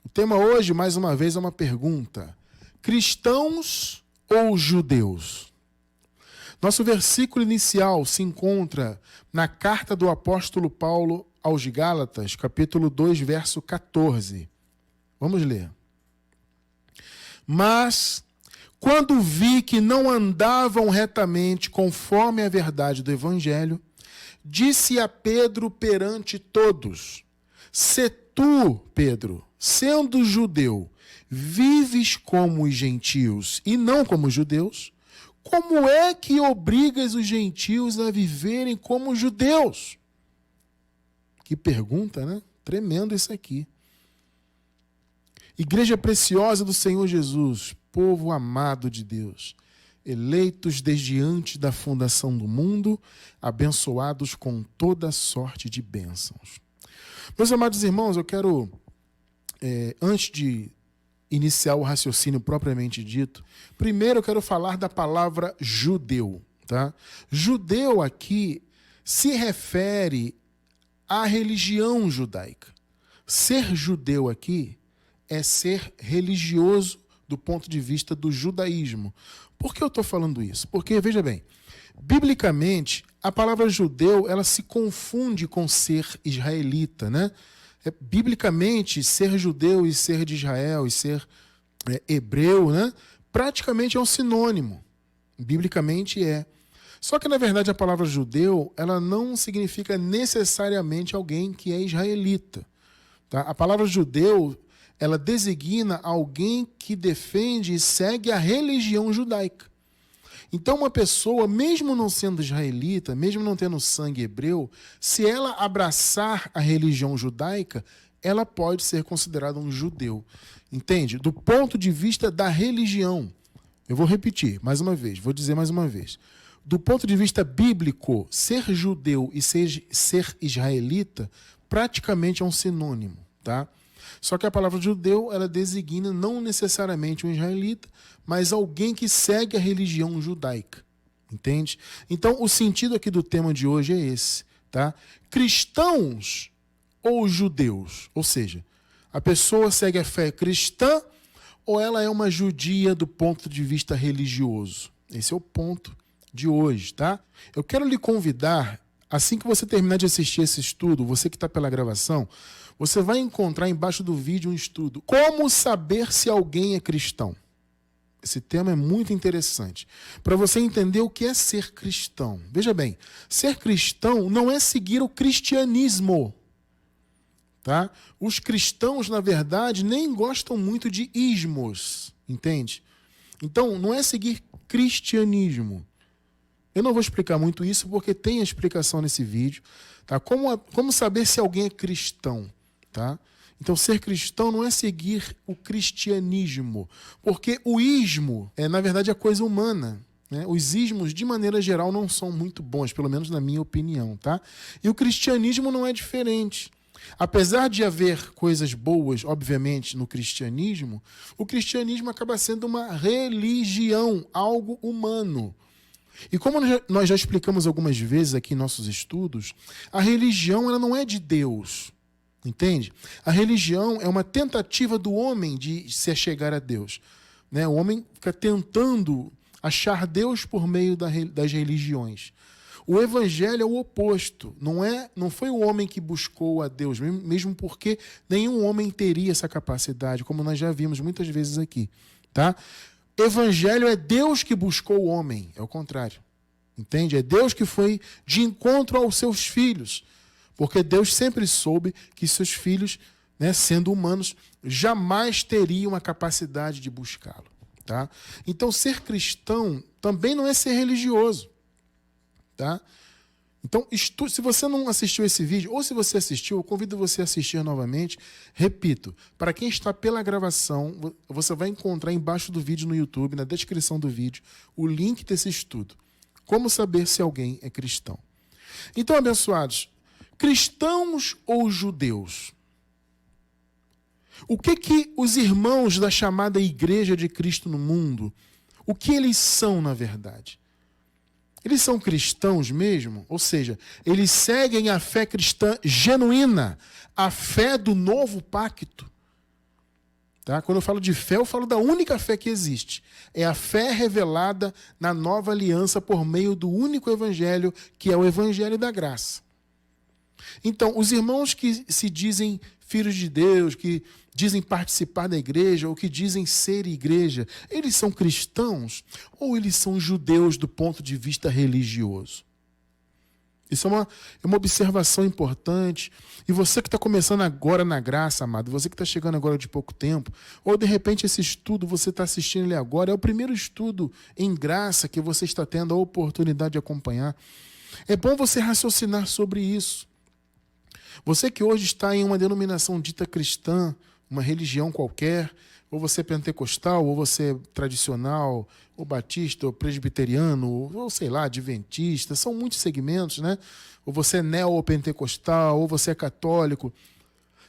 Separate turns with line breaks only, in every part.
O tema hoje, mais uma vez, é uma pergunta: cristãos ou judeus? Nosso versículo inicial se encontra na carta do apóstolo Paulo aos Gálatas, capítulo 2, verso 14. Vamos ler. Mas, quando vi que não andavam retamente conforme a verdade do evangelho, disse a Pedro perante todos: se tu, Pedro, sendo judeu, vives como os gentios e não como os judeus, como é que obrigas os gentios a viverem como judeus? Que pergunta, né? Tremendo isso aqui. Igreja preciosa do Senhor Jesus, povo amado de Deus, eleitos desde antes da fundação do mundo, abençoados com toda sorte de bênçãos. Meus amados irmãos, eu quero, antes de iniciar o raciocínio propriamente dito, primeiro eu quero falar da palavra judeu. Tá? Judeu aqui se refere à religião judaica. Ser judeu aqui é ser religioso do ponto de vista do judaísmo. Por que eu estou falando isso? Porque, veja bem, biblicamente, a palavra judeu ela se confunde com ser israelita, né? Biblicamente, ser judeu e ser de Israel e ser hebreu, né? Praticamente é um sinônimo. Biblicamente é. Só que, na verdade, a palavra judeu ela não significa necessariamente alguém que é israelita. Tá? A palavra judeu ela designa alguém que defende e segue a religião judaica. Então, uma pessoa, mesmo não sendo israelita, mesmo não tendo sangue hebreu, se ela abraçar a religião judaica, ela pode ser considerada um judeu. Entende? Do ponto de vista da religião. Eu vou repetir mais uma vez, vou dizer mais uma vez. Do ponto de vista bíblico, ser judeu e ser israelita praticamente é um sinônimo, tá? Só que a palavra judeu, ela designa não necessariamente um israelita, mas alguém que segue a religião judaica. Entende? Então, o sentido aqui do tema de hoje é esse. Tá? Cristãos ou judeus? Ou seja, a pessoa segue a fé cristã ou ela é uma judia do ponto de vista religioso? Esse é o ponto de hoje. Tá? Eu quero lhe convidar, assim que você terminar de assistir esse estudo, você que está pela gravação, você vai encontrar embaixo do vídeo um estudo. Como saber se alguém é cristão? Esse tema é muito interessante. Para você entender o que é ser cristão. Veja bem, ser cristão não é seguir o cristianismo. Tá? Os cristãos, na verdade, nem gostam muito de ismos. Entende? Então, não é seguir cristianismo. Eu não vou explicar muito isso porque tem a explicação nesse vídeo. Tá? Como saber se alguém é cristão? Tá? Então, ser cristão não é seguir o cristianismo, porque o ismo na verdade, é coisa humana. Né? Os ismos, de maneira geral, não são muito bons, pelo menos na minha opinião. Tá? E o cristianismo não é diferente. Apesar de haver coisas boas, obviamente, no cristianismo, o cristianismo acaba sendo uma religião, algo humano. E como nós já explicamos algumas vezes aqui em nossos estudos, a religião ela não é de Deus. Entende? A religião é uma tentativa do homem de se achegar a Deus. Né? O homem fica tentando achar Deus por meio das religiões. O evangelho é o oposto. Não foi o homem que buscou a Deus, mesmo porque nenhum homem teria essa capacidade, como nós já vimos muitas vezes aqui. Tá? Evangelho é Deus que buscou o homem, é o contrário. Entende? É Deus que foi de encontro aos seus filhos. Porque Deus sempre soube que seus filhos, né, sendo humanos, jamais teriam a capacidade de buscá-lo. Tá? Então, ser cristão também não é ser religioso. Tá? Então, se você não assistiu esse vídeo, ou se você assistiu, eu convido você a assistir novamente. Repito, para quem está pela gravação, você vai encontrar embaixo do vídeo no YouTube, na descrição do vídeo, o link desse estudo. Como saber se alguém é cristão. Então, abençoados, cristãos ou judeus? O que os irmãos da chamada Igreja de Cristo no mundo, o que eles são, na verdade? Eles são cristãos mesmo? Ou seja, eles seguem a fé cristã genuína, a fé do novo pacto. Tá? Quando eu falo de fé, eu falo da única fé que existe. É a fé revelada na nova aliança por meio do único evangelho, que é o evangelho da graça. Então, os irmãos que se dizem filhos de Deus, que dizem participar da igreja, ou que dizem ser igreja, eles são cristãos ou eles são judeus do ponto de vista religioso? Isso é uma observação importante. E você que está começando agora na graça, amado, você que está chegando agora de pouco tempo, ou de repente esse estudo você está assistindo ele agora, é o primeiro estudo em graça que você está tendo a oportunidade de acompanhar. É bom você raciocinar sobre isso. Você que hoje está em uma denominação dita cristã, uma religião qualquer, ou você é pentecostal, ou você é tradicional, ou batista, ou presbiteriano, ou sei lá, adventista, são muitos segmentos, né? Ou você é neopentecostal, ou você é católico.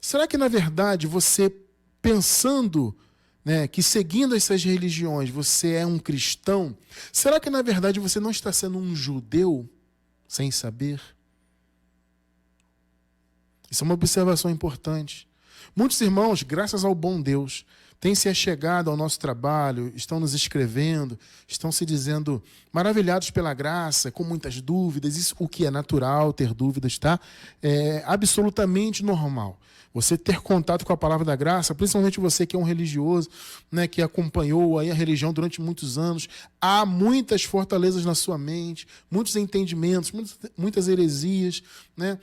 Será que, na verdade, você pensando, né, que seguindo essas religiões você é um cristão, será que, na verdade, você não está sendo um judeu sem saber? Isso é uma observação importante. Muitos irmãos, graças ao bom Deus, têm se achegado ao nosso trabalho, estão nos escrevendo, estão se dizendo maravilhados pela graça, com muitas dúvidas. Isso, o que é natural, ter dúvidas, tá? É absolutamente normal. Você ter contato com a palavra da graça, principalmente você que é um religioso, né, que acompanhou aí a religião durante muitos anos, há muitas fortalezas na sua mente, muitos entendimentos, muitas heresias, né?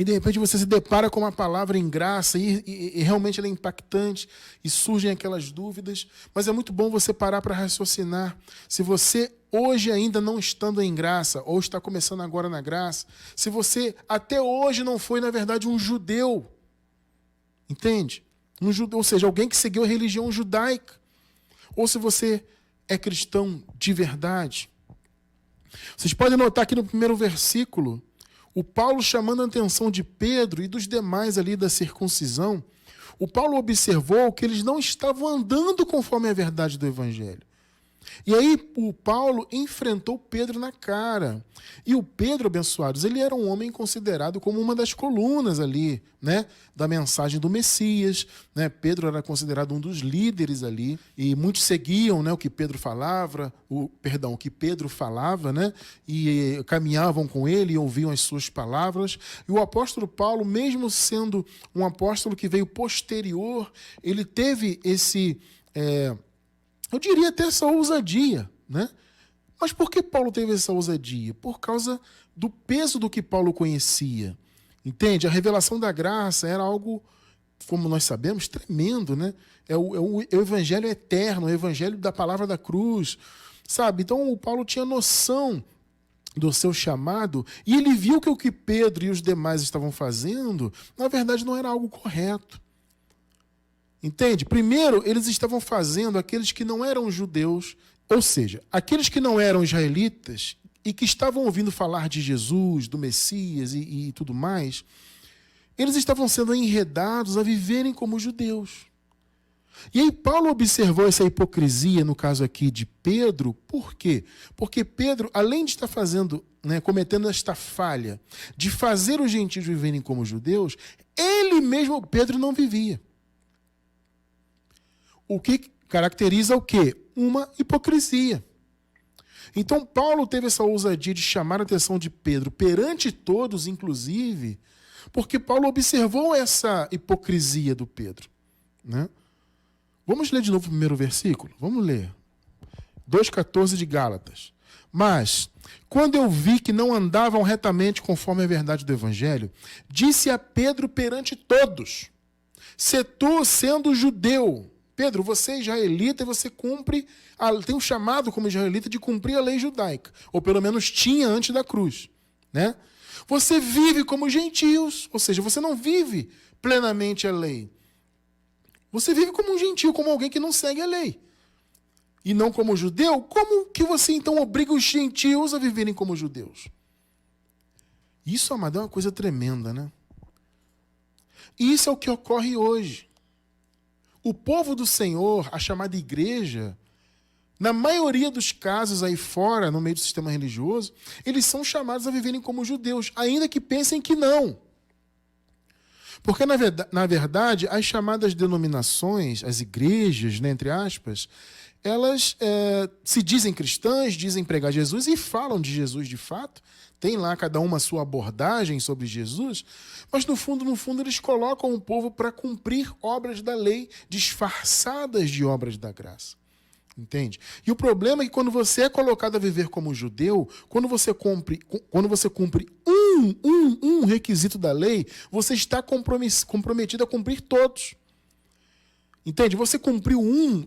E de repente você se depara com uma palavra em graça e realmente ela é impactante e surgem aquelas dúvidas. Mas é muito bom você parar para raciocinar. Se você hoje ainda não estando em graça, ou está começando agora na graça, se você até hoje não foi, na verdade, um judeu, entende? Um judeu, ou seja, alguém que seguiu a religião judaica. Ou se você é cristão de verdade. Vocês podem notar aqui no primeiro versículo, o Paulo chamando a atenção de Pedro e dos demais ali da circuncisão, o Paulo observou que eles não estavam andando conforme a verdade do Evangelho. E aí o Paulo enfrentou Pedro na cara. E o Pedro, abençoados, ele era um homem considerado como uma das colunas ali, né, da mensagem do Messias, né? Pedro era considerado um dos líderes ali, e muitos seguiam, né, o que Pedro falava, né, e caminhavam com ele e ouviam as suas palavras. E o apóstolo Paulo, mesmo sendo um apóstolo que veio posterior, ele teve esse... eu diria até essa ousadia, né? Mas por que Paulo teve essa ousadia? Por causa do peso do que Paulo conhecia. Entende? A revelação da graça era algo, como nós sabemos, tremendo, né? É o evangelho eterno, o evangelho da palavra da cruz, sabe? Então o Paulo tinha noção do seu chamado e ele viu que o que Pedro e os demais estavam fazendo, na verdade, não era algo correto. Entende? Primeiro, eles estavam fazendo aqueles que não eram judeus, ou seja, aqueles que não eram israelitas e que estavam ouvindo falar de Jesus, do Messias e tudo mais, eles estavam sendo enredados a viverem como judeus. E aí Paulo observou essa hipocrisia, no caso aqui de Pedro, por quê? Porque Pedro, além de estar fazendo, né, cometendo esta falha de fazer os gentios viverem como judeus, ele mesmo, Pedro, não vivia. O que caracteriza o quê? Uma hipocrisia. Então, Paulo teve essa ousadia de chamar a atenção de Pedro perante todos, inclusive, porque Paulo observou essa hipocrisia do Pedro, né? Vamos ler de novo o primeiro versículo? Vamos ler. 2,14 de Gálatas. Mas, quando eu vi que não andavam retamente conforme a verdade do Evangelho, disse a Pedro perante todos, se tu, sendo judeu, Pedro, você é israelita e você tem um chamado como israelita de cumprir a lei judaica, ou pelo menos tinha antes da cruz, né? Você vive como gentios, ou seja, você não vive plenamente a lei. Você vive como um gentio, como alguém que não segue a lei. E não como judeu, como que você então obriga os gentios a viverem como judeus? Isso, amado, é uma coisa tremenda, né? E isso é o que ocorre hoje. O povo do Senhor, a chamada igreja, na maioria dos casos aí fora, no meio do sistema religioso, eles são chamados a viverem como judeus, ainda que pensem que não. Porque, na verdade, as chamadas denominações, as igrejas, né, entre aspas, elas se dizem cristãs, dizem pregar Jesus e falam de Jesus de fato. Tem lá cada uma a sua abordagem sobre Jesus, mas no fundo, eles colocam o povo para cumprir obras da lei disfarçadas de obras da graça. Entende? E o problema é que quando você é colocado a viver como judeu, quando você cumpre um requisito da lei, você está comprometido a cumprir todos. Entende? Você cumpriu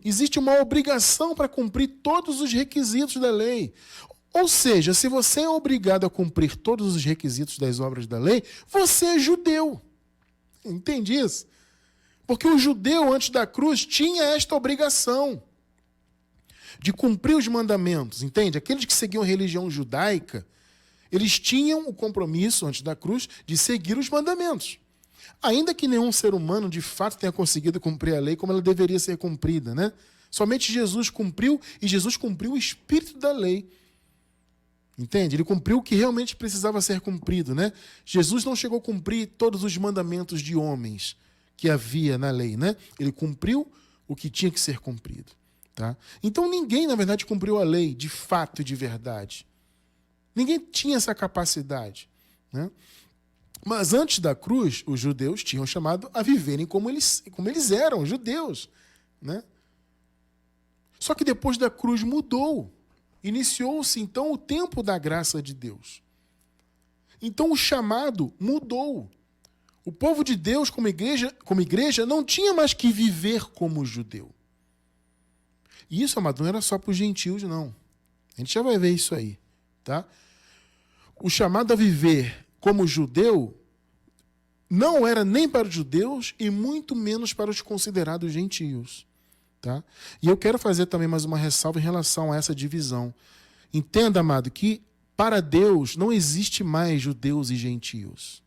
existe uma obrigação para cumprir todos os requisitos da lei. Ou seja, se você é obrigado a cumprir todos os requisitos das obras da lei, você é judeu. Entende isso? Porque o judeu, antes da cruz, tinha esta obrigação de cumprir os mandamentos, entende? Aqueles que seguiam a religião judaica, eles tinham o compromisso, antes da cruz, de seguir os mandamentos. Ainda que nenhum ser humano, de fato, tenha conseguido cumprir a lei como ela deveria ser cumprida, né? Somente Jesus cumpriu, e Jesus cumpriu o espírito da lei. Entende? Ele cumpriu o que realmente precisava ser cumprido, né? Jesus não chegou a cumprir todos os mandamentos de homens que havia na lei, né? Ele cumpriu o que tinha que ser cumprido. Tá? Então ninguém, na verdade, cumpriu a lei de fato e de verdade. Ninguém tinha essa capacidade. Né? Mas antes da cruz, os judeus tinham chamado a viverem como eles eram, judeus. Né? Só que depois da cruz mudou. Iniciou-se, então, o tempo da graça de Deus. Então o chamado mudou. O povo de Deus, como igreja, não tinha mais que viver como judeu. E isso, amado, não era só para os gentios, não. A gente já vai ver isso aí. Tá? O chamado a viver como judeu não era nem para os judeus e muito menos para os considerados gentios. Tá? E eu quero fazer também mais uma ressalva em relação a essa divisão. Entenda, amado, que para Deus não existe mais judeus e gentios.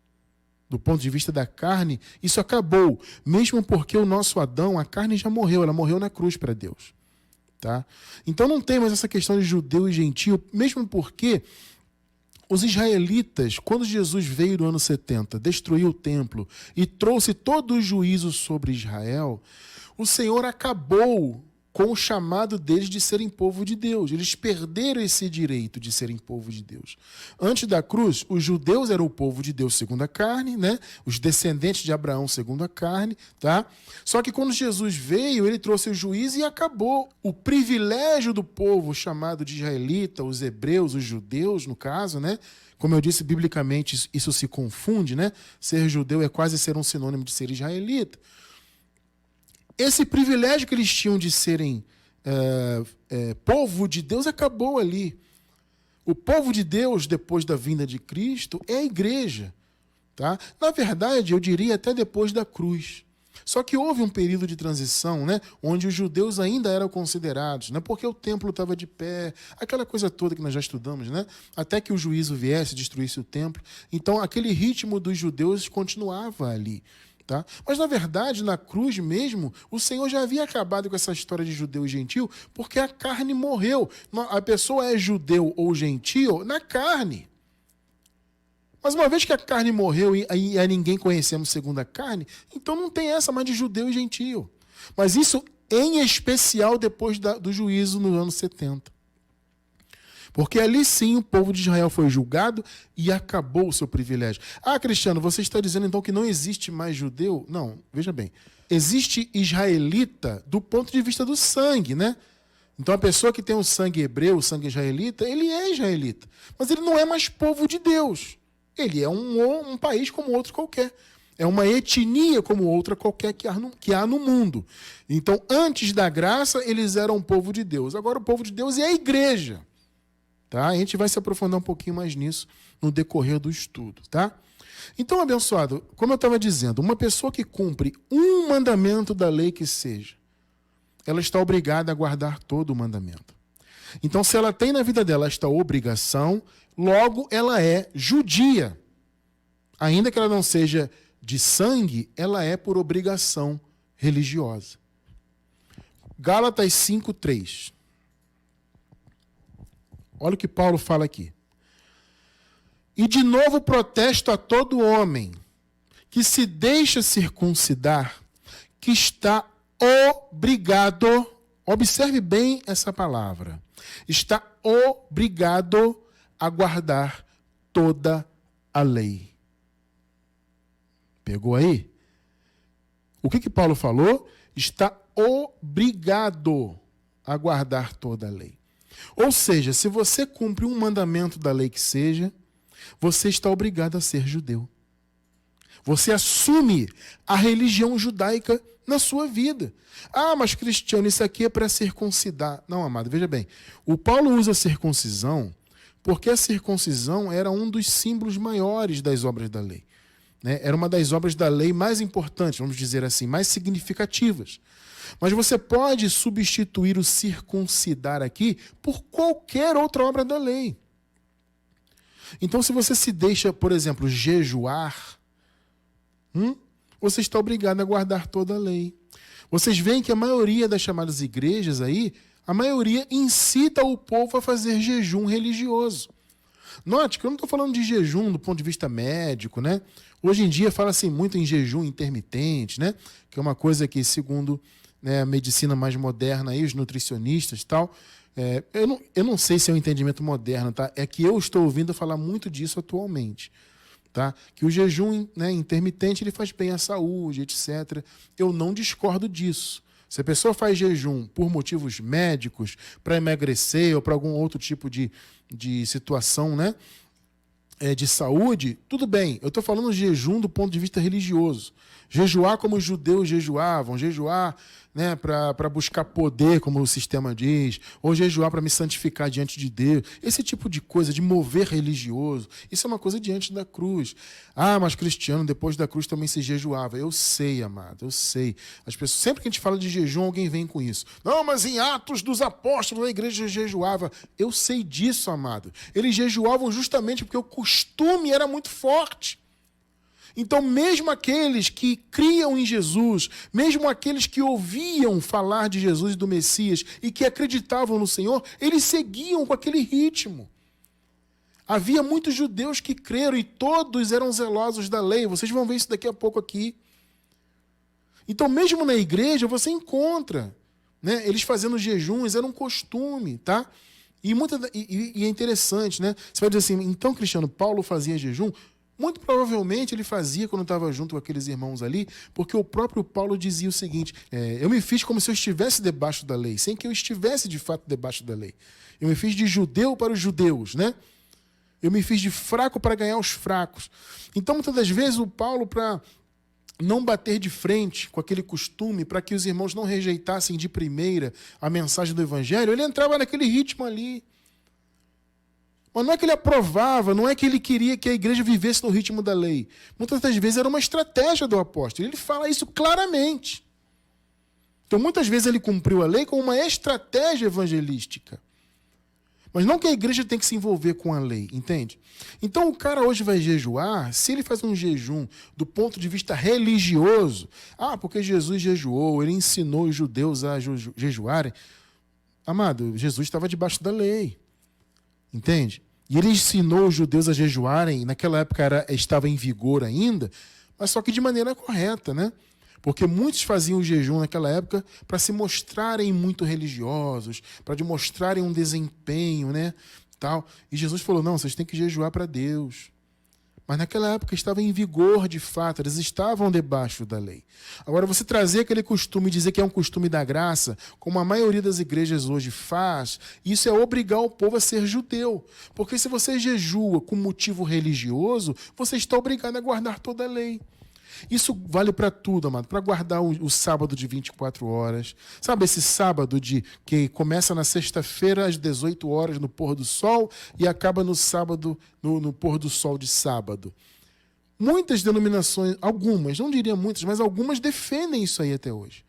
Do ponto de vista da carne, isso acabou. Mesmo porque o nosso Adão, a carne já morreu, ela morreu na cruz para Deus. Tá? Então não tem mais essa questão de judeu e gentio, mesmo porque os israelitas, quando Jesus veio no ano 70, destruiu o templo e trouxe todo o juízo sobre Israel, o Senhor acabou com o chamado deles de serem povo de Deus. Eles perderam esse direito de serem povo de Deus. Antes da cruz, os judeus eram o povo de Deus segundo a carne, né? Os descendentes de Abraão segundo a carne. Tá? Só que quando Jesus veio, ele trouxe o juízo e acabou. O privilégio do povo chamado de israelita, os hebreus, os judeus, no caso, né? Como eu disse, biblicamente isso se confunde, né? Ser judeu é quase ser um sinônimo de ser israelita. Esse privilégio que eles tinham de serem povo de Deus acabou ali. O povo de Deus, depois da vinda de Cristo, é a igreja. Tá? Na verdade, eu diria até depois da cruz. Só que houve um período de transição, né, onde os judeus ainda eram considerados, né, porque o templo estava de pé, aquela coisa toda que nós já estudamos, né, até que o juízo viesse, destruísse o templo. Então, aquele ritmo dos judeus continuava ali. Tá? Mas, na verdade, na cruz mesmo, o Senhor já havia acabado com essa história de judeu e gentio, porque a carne morreu. A pessoa é judeu ou gentio na carne. Mas uma vez que a carne morreu e a ninguém conhecemos segundo a carne, então não tem essa mais de judeu e gentio. Mas isso em especial depois do juízo no ano 70. Porque ali sim o povo de Israel foi julgado e acabou o seu privilégio. Ah, Cristiano, você está dizendo então que não existe mais judeu? Não, veja bem. Existe israelita do ponto de vista do sangue, né? Então a pessoa que tem o sangue hebreu, o sangue israelita, ele é israelita. Mas ele não é mais povo de Deus. Ele é um país como outro qualquer. É uma etnia como outra qualquer que há no mundo. Então, antes da graça, eles eram o povo de Deus. Agora o povo de Deus é a igreja. Tá? A gente vai se aprofundar um pouquinho mais nisso no decorrer do estudo. Tá? Então, abençoado, como eu estava dizendo, uma pessoa que cumpre um mandamento da lei que seja, ela está obrigada a guardar todo o mandamento. Então, se ela tem na vida dela esta obrigação, logo ela é judia. Ainda que ela não seja de sangue, ela é por obrigação religiosa. Gálatas 5:3. Olha o que Paulo fala aqui. E de novo protesto a todo homem que se deixa circuncidar, que está obrigado, observe bem essa palavra, está obrigado a guardar toda a lei. Pegou aí? O que Paulo falou? Está obrigado a guardar toda a lei. Ou seja, se você cumpre um mandamento da lei que seja, você está obrigado a ser judeu. Você assume a religião judaica na sua vida. Ah, mas Cristiano, isso aqui é para circuncidar. Não, amado, veja bem. O Paulo usa a circuncisão porque a circuncisão era um dos símbolos maiores das obras da lei. Né? Era uma das obras da lei mais importantes, vamos dizer assim, mais significativas. Mas você pode substituir o circuncidar aqui por qualquer outra obra da lei. Então, se você se deixa, por exemplo, jejuar, você está obrigado a guardar toda a lei. Vocês veem que a maioria das chamadas igrejas aí, a maioria incita o povo a fazer jejum religioso. Note que eu não estou falando de jejum do ponto de vista médico, né? Hoje em dia fala-se muito em jejum intermitente, né? Que é uma coisa que, segundo, né, a medicina mais moderna, aí, os nutricionistas e tal, eu não sei se é um entendimento moderno, tá? É que eu estou ouvindo falar muito disso atualmente. Tá? Que o jejum, né, intermitente ele faz bem à saúde, etc. Eu não discordo disso. Se a pessoa faz jejum por motivos médicos, para emagrecer ou para algum outro tipo de situação, né, de saúde, tudo bem. Eu estou falando de jejum do ponto de vista religioso. Jejuar como os judeus jejuavam, jejuar, né, para buscar poder, como o sistema diz, ou jejuar para me santificar diante de Deus. Esse tipo de coisa, de mover religioso, isso é uma coisa diante da cruz. Ah, mas Cristiano, depois da cruz também se jejuava. Eu sei, amado, eu sei. As pessoas, sempre que a gente fala de jejum, alguém vem com isso. Não, mas em Atos dos Apóstolos a igreja jejuava. Eu sei disso, amado. Eles jejuavam justamente porque o costume era muito forte. Então, mesmo aqueles que criam em Jesus, mesmo aqueles que ouviam falar de Jesus e do Messias e que acreditavam no Senhor, eles seguiam com aquele ritmo. Havia muitos judeus que creram e todos eram zelosos da lei. Vocês vão ver isso daqui a pouco aqui. Então, mesmo na igreja, você encontra, né, eles fazendo jejuns, era um costume, tá? E é interessante, né? Você vai dizer assim, então, Cristiano, Paulo fazia jejum? Muito provavelmente ele fazia quando estava junto com aqueles irmãos ali, porque o próprio Paulo dizia o seguinte, eu me fiz como se eu estivesse debaixo da lei, sem que eu estivesse de fato debaixo da lei. Eu me fiz de judeu para os judeus, né? Eu me fiz de fraco para ganhar os fracos. Então, muitas das vezes, o Paulo, para não bater de frente com aquele costume, para que os irmãos não rejeitassem de primeira a mensagem do Evangelho, ele entrava naquele ritmo ali. Mas não é que ele aprovava, não é que ele queria que a igreja vivesse no ritmo da lei. Muitas das vezes era uma estratégia do apóstolo. Ele fala isso claramente. Então, muitas vezes ele cumpriu a lei com uma estratégia evangelística. Mas não que a igreja tem que se envolver com a lei, entende? Então, o cara hoje vai jejuar, se ele faz um jejum do ponto de vista religioso, porque Jesus jejuou, ele ensinou os judeus a jejuarem. Amado, Jesus estava debaixo da lei. Entende? E ele ensinou os judeus a jejuarem, naquela época estava em vigor ainda, mas só que de maneira correta, né? Porque muitos faziam o jejum naquela época para se mostrarem muito religiosos, para demonstrarem um desempenho, né? Tal. E Jesus falou, não, vocês têm que jejuar para Deus. Mas naquela época estava em vigor de fato, eles estavam debaixo da lei. Agora, você trazer aquele costume e dizer que é um costume da graça, como a maioria das igrejas hoje faz, isso é obrigar o povo a ser judeu. Porque se você jejua com motivo religioso, você está obrigado a guardar toda a lei. Isso vale para tudo, amado. Para guardar o sábado de 24 horas. Sabe esse sábado que começa na sexta-feira às 18 horas no pôr do sol e acaba no sábado, no pôr do sol de sábado. Muitas denominações, algumas, não diria muitas, mas algumas defendem isso aí até hoje.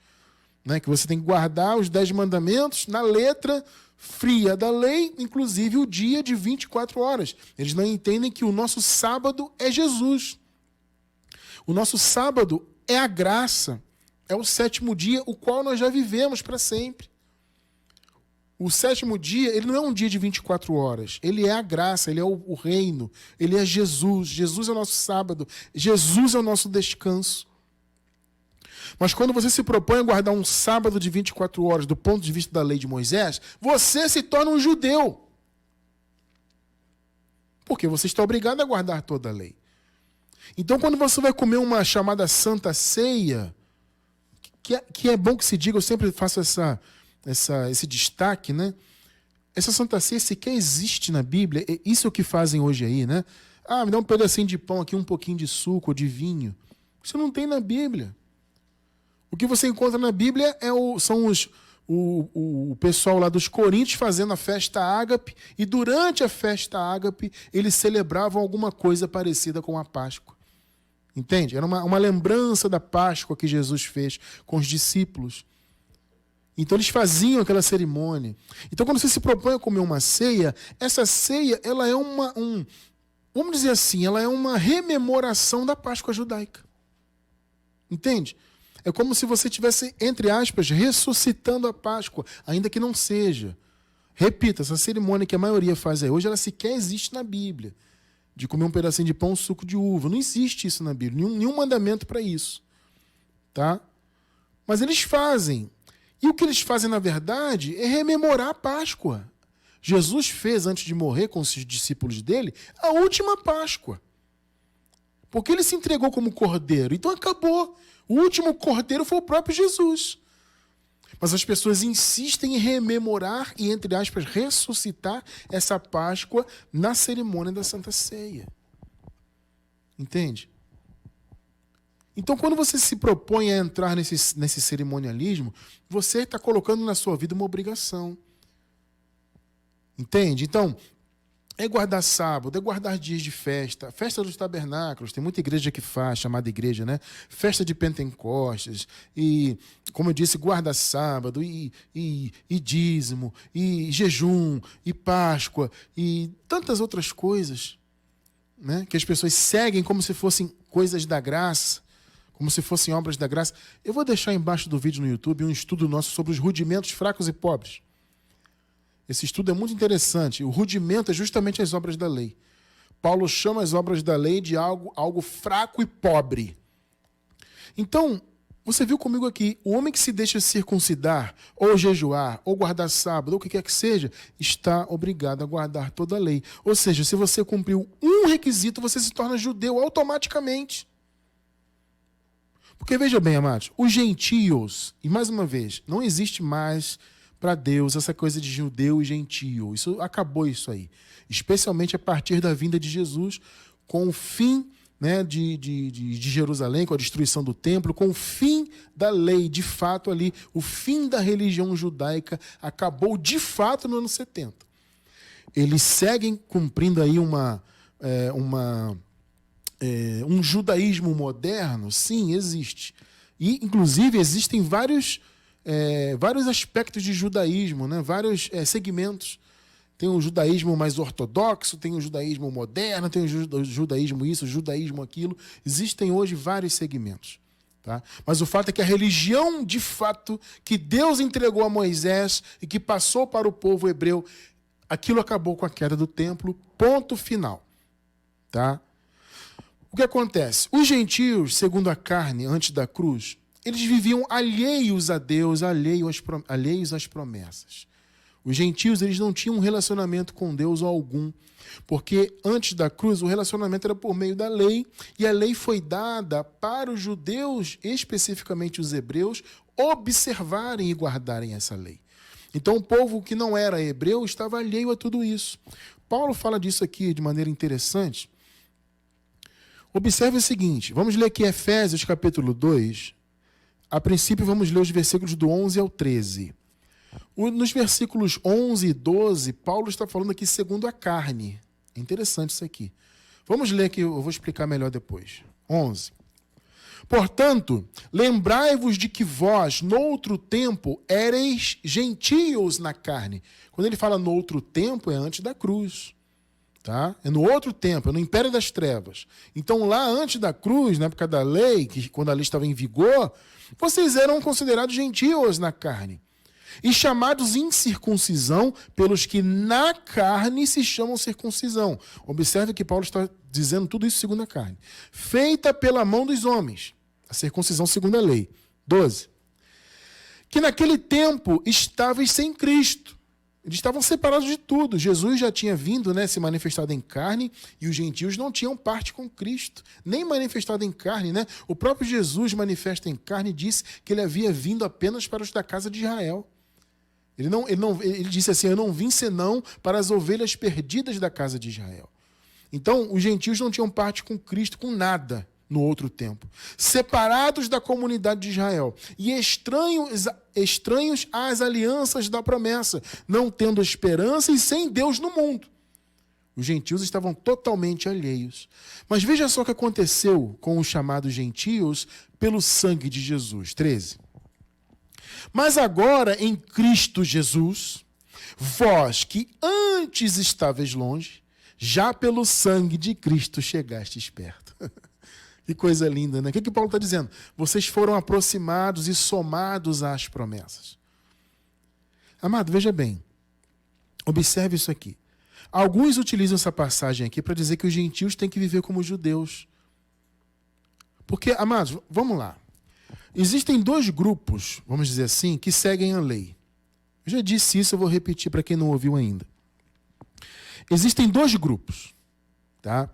Né? Que você tem que guardar os 10 mandamentos na letra fria da lei, inclusive o dia de 24 horas. Eles não entendem que o nosso sábado é Jesus. O nosso sábado é a graça, é o 7º dia, o qual nós já vivemos para sempre. O sétimo dia, ele não é um dia de 24 horas. Ele é a graça, ele é o reino, ele é Jesus. Jesus é o nosso sábado, Jesus é o nosso descanso. Mas quando você se propõe a guardar um sábado de 24 horas do ponto de vista da lei de Moisés, você se torna um judeu. Porque você está obrigado a guardar toda a lei. Então, quando você vai comer uma chamada Santa Ceia, que é bom que se diga, eu sempre faço esse destaque, né? Essa Santa Ceia sequer existe na Bíblia. Isso é o que fazem hoje aí, né? Me dá um pedacinho de pão aqui, um pouquinho de suco ou de vinho. Isso não tem na Bíblia. O que você encontra na Bíblia são o pessoal lá dos Coríntios fazendo a festa ágape, e durante a festa ágape eles celebravam alguma coisa parecida com a Páscoa. Entende? Era uma lembrança da Páscoa que Jesus fez com os discípulos. Então eles faziam aquela cerimônia. Então quando você se propõe a comer uma ceia, essa ceia ela é vamos dizer assim, ela é uma rememoração da Páscoa judaica. Entende? É como se você estivesse, entre aspas, ressuscitando a Páscoa, ainda que não seja. Repita, essa cerimônia que a maioria faz aí hoje, ela sequer existe na Bíblia. De comer um pedacinho de pão, suco de uva. Não existe isso na Bíblia, nenhum mandamento para isso. Tá? Mas eles fazem. E o que eles fazem, na verdade, é rememorar a Páscoa. Jesus fez, antes de morrer com os discípulos dele, a última Páscoa. Porque ele se entregou como cordeiro. Então acabou. O último cordeiro foi o próprio Jesus. Mas as pessoas insistem em rememorar e, entre aspas, ressuscitar essa Páscoa na cerimônia da Santa Ceia. Entende? Então, quando você se propõe a entrar nesse cerimonialismo, você está colocando na sua vida uma obrigação. Entende? Então, é guardar sábado, é guardar dias de festa, festa dos tabernáculos, tem muita igreja que faz, chamada igreja, né? Festa de Pentecostes, e, como eu disse, guarda sábado, e dízimo, e jejum, e Páscoa, e tantas outras coisas, né? Que as pessoas seguem como se fossem coisas da graça, como se fossem obras da graça. Eu vou deixar embaixo do vídeo no YouTube um estudo nosso sobre os rudimentos fracos e pobres. Esse estudo é muito interessante. O rudimento é justamente as obras da lei. Paulo chama as obras da lei de algo fraco e pobre. Então, você viu comigo aqui, o homem que se deixa circuncidar, ou jejuar, ou guardar sábado, ou o que quer que seja, está obrigado a guardar toda a lei. Ou seja, se você cumpriu um requisito, você se torna judeu automaticamente. Porque veja bem, amados, os gentios, e mais uma vez, não existe mais para Deus essa coisa de judeu e gentio. Acabou isso aí. Especialmente a partir da vinda de Jesus, com o fim, né, de Jerusalém, com a destruição do templo, com o fim da lei, de fato ali, o fim da religião judaica acabou de fato no ano 70. Eles seguem cumprindo aí um judaísmo moderno? Sim, existe. E, inclusive, existem vários aspectos de judaísmo, né? Vários segmentos. Tem o judaísmo mais ortodoxo, tem o judaísmo moderno, tem o judaísmo isso, o judaísmo aquilo. Existem hoje vários segmentos. Tá? Mas o fato é que a religião, de fato, que Deus entregou a Moisés e que passou para o povo hebreu, aquilo acabou com a queda do templo, ponto final. Tá? O que acontece? Os gentios, segundo a carne, antes da cruz, eles viviam alheios a Deus, alheios às promessas. Os gentios, eles não tinham um relacionamento com Deus algum, porque antes da cruz o relacionamento era por meio da lei, e a lei foi dada para os judeus, especificamente os hebreus, observarem e guardarem essa lei. Então o povo que não era hebreu estava alheio a tudo isso. Paulo fala disso aqui de maneira interessante. Observe o seguinte, vamos ler aqui Efésios capítulo 2. A princípio, vamos ler os versículos do 11 ao 13. Nos versículos 11 e 12, Paulo está falando aqui segundo a carne. É interessante isso aqui. Vamos ler aqui, eu vou explicar melhor depois. 11. Portanto, lembrai-vos de que vós, noutro tempo, éreis gentios na carne. Quando ele fala noutro tempo, é antes da cruz. Tá? É no outro tempo, é no Império das Trevas. Então, lá antes da cruz, na época da lei, quando a lei estava em vigor, vocês eram considerados gentios na carne. e chamados incircuncisão pelos que na carne se chamam circuncisão. Observe que Paulo está dizendo tudo isso segundo a carne. Feita pela mão dos homens, a circuncisão segundo a lei. 12. Que naquele tempo estáveis sem Cristo. Eles estavam separados de tudo. Jesus já tinha vindo, se manifestado em carne, e os gentios não tinham parte com Cristo, nem manifestado em carne. O próprio Jesus manifesta em carne e disse que ele havia vindo apenas para os da casa de Israel. Ele disse assim, eu não vim senão para as ovelhas perdidas da casa de Israel. Então, os gentios não tinham parte com Cristo, com nada, no outro tempo. Separados da comunidade de Israel e estranhos às alianças da promessa, não tendo esperança e sem Deus no mundo. Os gentios estavam totalmente alheios. Mas veja só o que aconteceu com os chamados gentios pelo sangue de Jesus. 13. Mas agora, em Cristo Jesus, vós que antes estáveis longe, já pelo sangue de Cristo chegastes perto. Que coisa linda, né? O que Paulo está dizendo? Vocês foram aproximados e somados às promessas. Amado, veja bem. Observe isso aqui. Alguns utilizam essa passagem aqui para dizer que os gentios têm que viver como judeus. Porque, amados, vamos lá. Existem dois grupos, vamos dizer assim, que seguem a lei. Eu já disse isso, eu vou repetir para quem não ouviu ainda. Existem dois grupos, tá?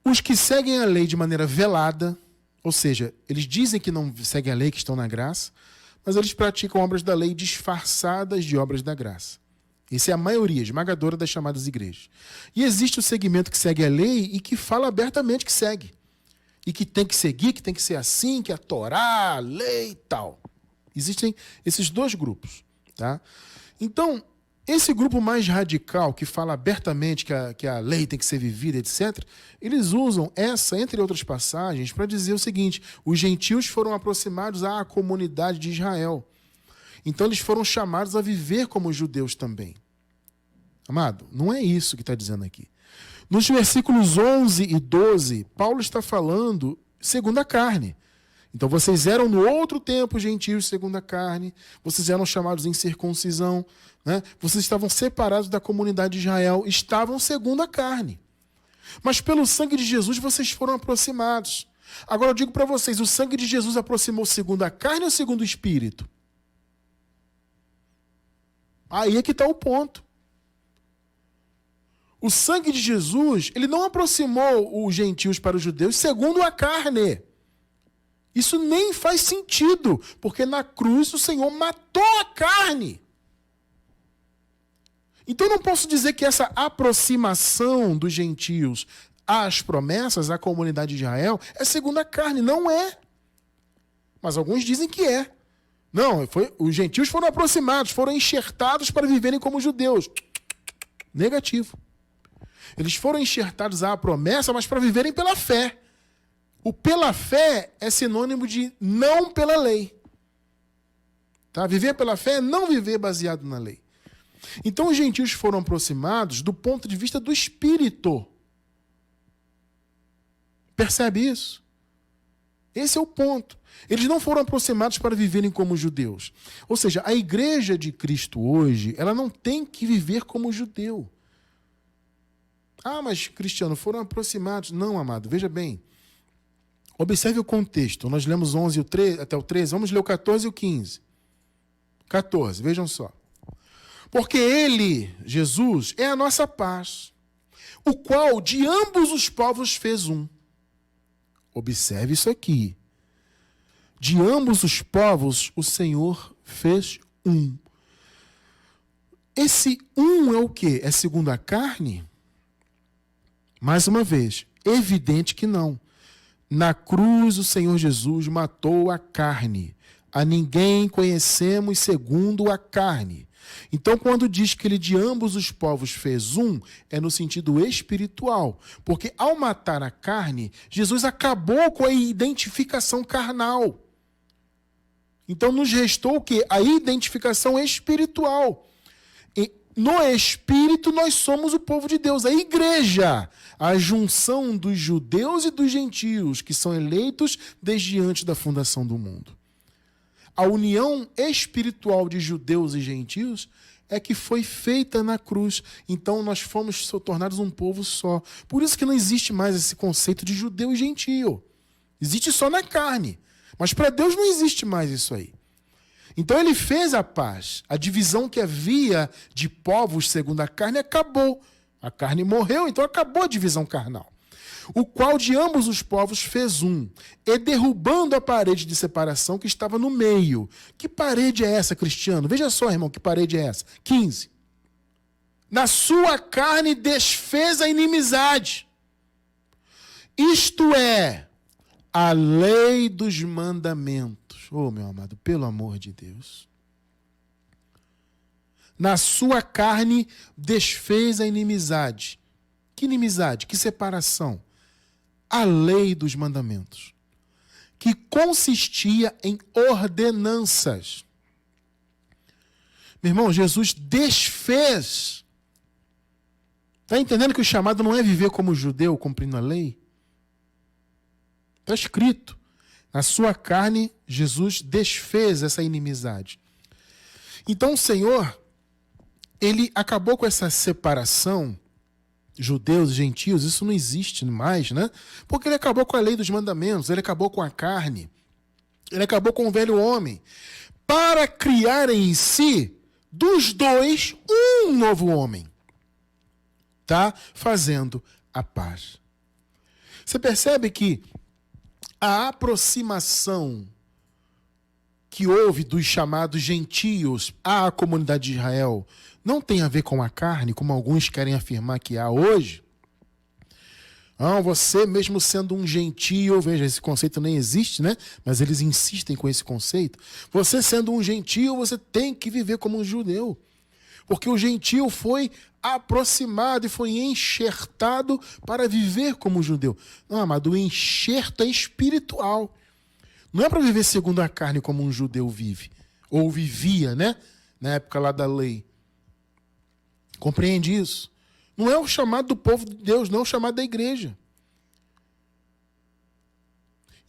Os que seguem a lei de maneira velada, ou seja, eles dizem que não seguem a lei, que estão na graça, mas eles praticam obras da lei disfarçadas de obras da graça. Essa é a maioria esmagadora das chamadas igrejas. E existe o segmento que segue a lei e que fala abertamente que segue. E que tem que seguir, que tem que ser assim, que é a Torá, a lei e tal. Existem esses dois grupos, tá? Então, esse grupo mais radical, que fala abertamente que a lei tem que ser vivida, etc., eles usam essa, entre outras passagens, para dizer o seguinte: os gentios foram aproximados à comunidade de Israel. Então eles foram chamados a viver como judeus também. Amado, não é isso que está dizendo aqui. Nos versículos 11 e 12, Paulo está falando segundo a carne. Então vocês eram no outro tempo gentios segundo a carne, vocês eram chamados em circuncisão, vocês estavam separados da comunidade de Israel, estavam segundo a carne. Mas pelo sangue de Jesus vocês foram aproximados. Agora eu digo para vocês, o sangue de Jesus aproximou segundo a carne ou segundo o Espírito? Aí é que está o ponto. O sangue de Jesus, ele não aproximou os gentios para os judeus segundo a carne. Isso nem faz sentido, porque na cruz o Senhor matou a carne. Então eu não posso dizer que essa aproximação dos gentios às promessas, à comunidade de Israel, é segundo a carne. Não é. Mas alguns dizem que é. Não, os gentios foram aproximados, foram enxertados para viverem como judeus. Negativo. Eles foram enxertados à promessa, mas para viverem pela fé. O pela fé é sinônimo de não pela lei. Tá? Viver pela fé é não viver baseado na lei. Então os gentios foram aproximados do ponto de vista do Espírito. Percebe isso? Esse é o ponto. Eles não foram aproximados para viverem como judeus. Ou seja, a igreja de Cristo hoje, ela não tem que viver como judeu. Ah, mas Cristiano, foram aproximados. Não, amado, veja bem. Observe o contexto. Nós lemos 11 até o 13. Vamos ler o 14 e o 15. 14, vejam só. Porque ele, Jesus, é a nossa paz, o qual de ambos os povos fez um. Observe isso aqui. De ambos os povos, o Senhor fez um. Esse um é o quê? É segundo a carne? Mais uma vez, evidente que não. Na cruz, o Senhor Jesus matou a carne. A ninguém conhecemos segundo a carne. Então, quando diz que ele de ambos os povos fez um, é no sentido espiritual. Porque ao matar a carne, Jesus acabou com a identificação carnal. Então, nos restou o quê? A identificação espiritual. E no Espírito, nós somos o povo de Deus, a igreja, a junção dos judeus e dos gentios, que são eleitos desde antes da fundação do mundo. a união espiritual de judeus e gentios é que foi feita na cruz. Então nós fomos tornados um povo só. Por isso que não existe mais esse conceito de judeu e gentio. Existe só na carne. Mas para Deus não existe mais isso aí. Então ele fez a paz. A divisão que havia de povos segundo a carne acabou. A carne morreu, então acabou a divisão carnal. O qual de ambos os povos fez um, e derrubando a parede de separação que estava no meio. Que parede é essa, Cristiano? Veja só, irmão, que parede é essa? 15. Na sua carne desfez a inimizade. Isto é, a lei dos mandamentos. Oh, meu amado, pelo amor de Deus. Na sua carne desfez a inimizade. Que inimizade? Que separação? A lei dos mandamentos, que consistia em ordenanças. Meu irmão, Jesus desfez. Está entendendo que o chamado não é viver como judeu, cumprindo a lei? Está escrito. Na sua carne, Jesus desfez essa inimizade. Então o Senhor, ele acabou com essa separação, judeus e gentios, isso não existe mais, né? Porque ele acabou com a lei dos mandamentos, ele acabou com a carne, ele acabou com o velho homem, para criar em si, dos dois, um novo homem. Tá? Fazendo a paz. Você percebe que a aproximação que houve dos chamados gentios à comunidade de Israel não tem a ver com a carne, como alguns querem afirmar que há hoje. Não, você mesmo sendo um gentio, veja, esse conceito nem existe, né? Mas eles insistem com esse conceito. Você sendo um gentio, você tem que viver como um judeu. Porque o gentio foi aproximado e foi enxertado para viver como judeu. Não, amado, o enxerto é espiritual. Não é para viver segundo a carne como um judeu vive. Ou vivia, né? Na época lá da lei. Compreende isso? Não é o chamado do povo de Deus, não é o chamado da igreja.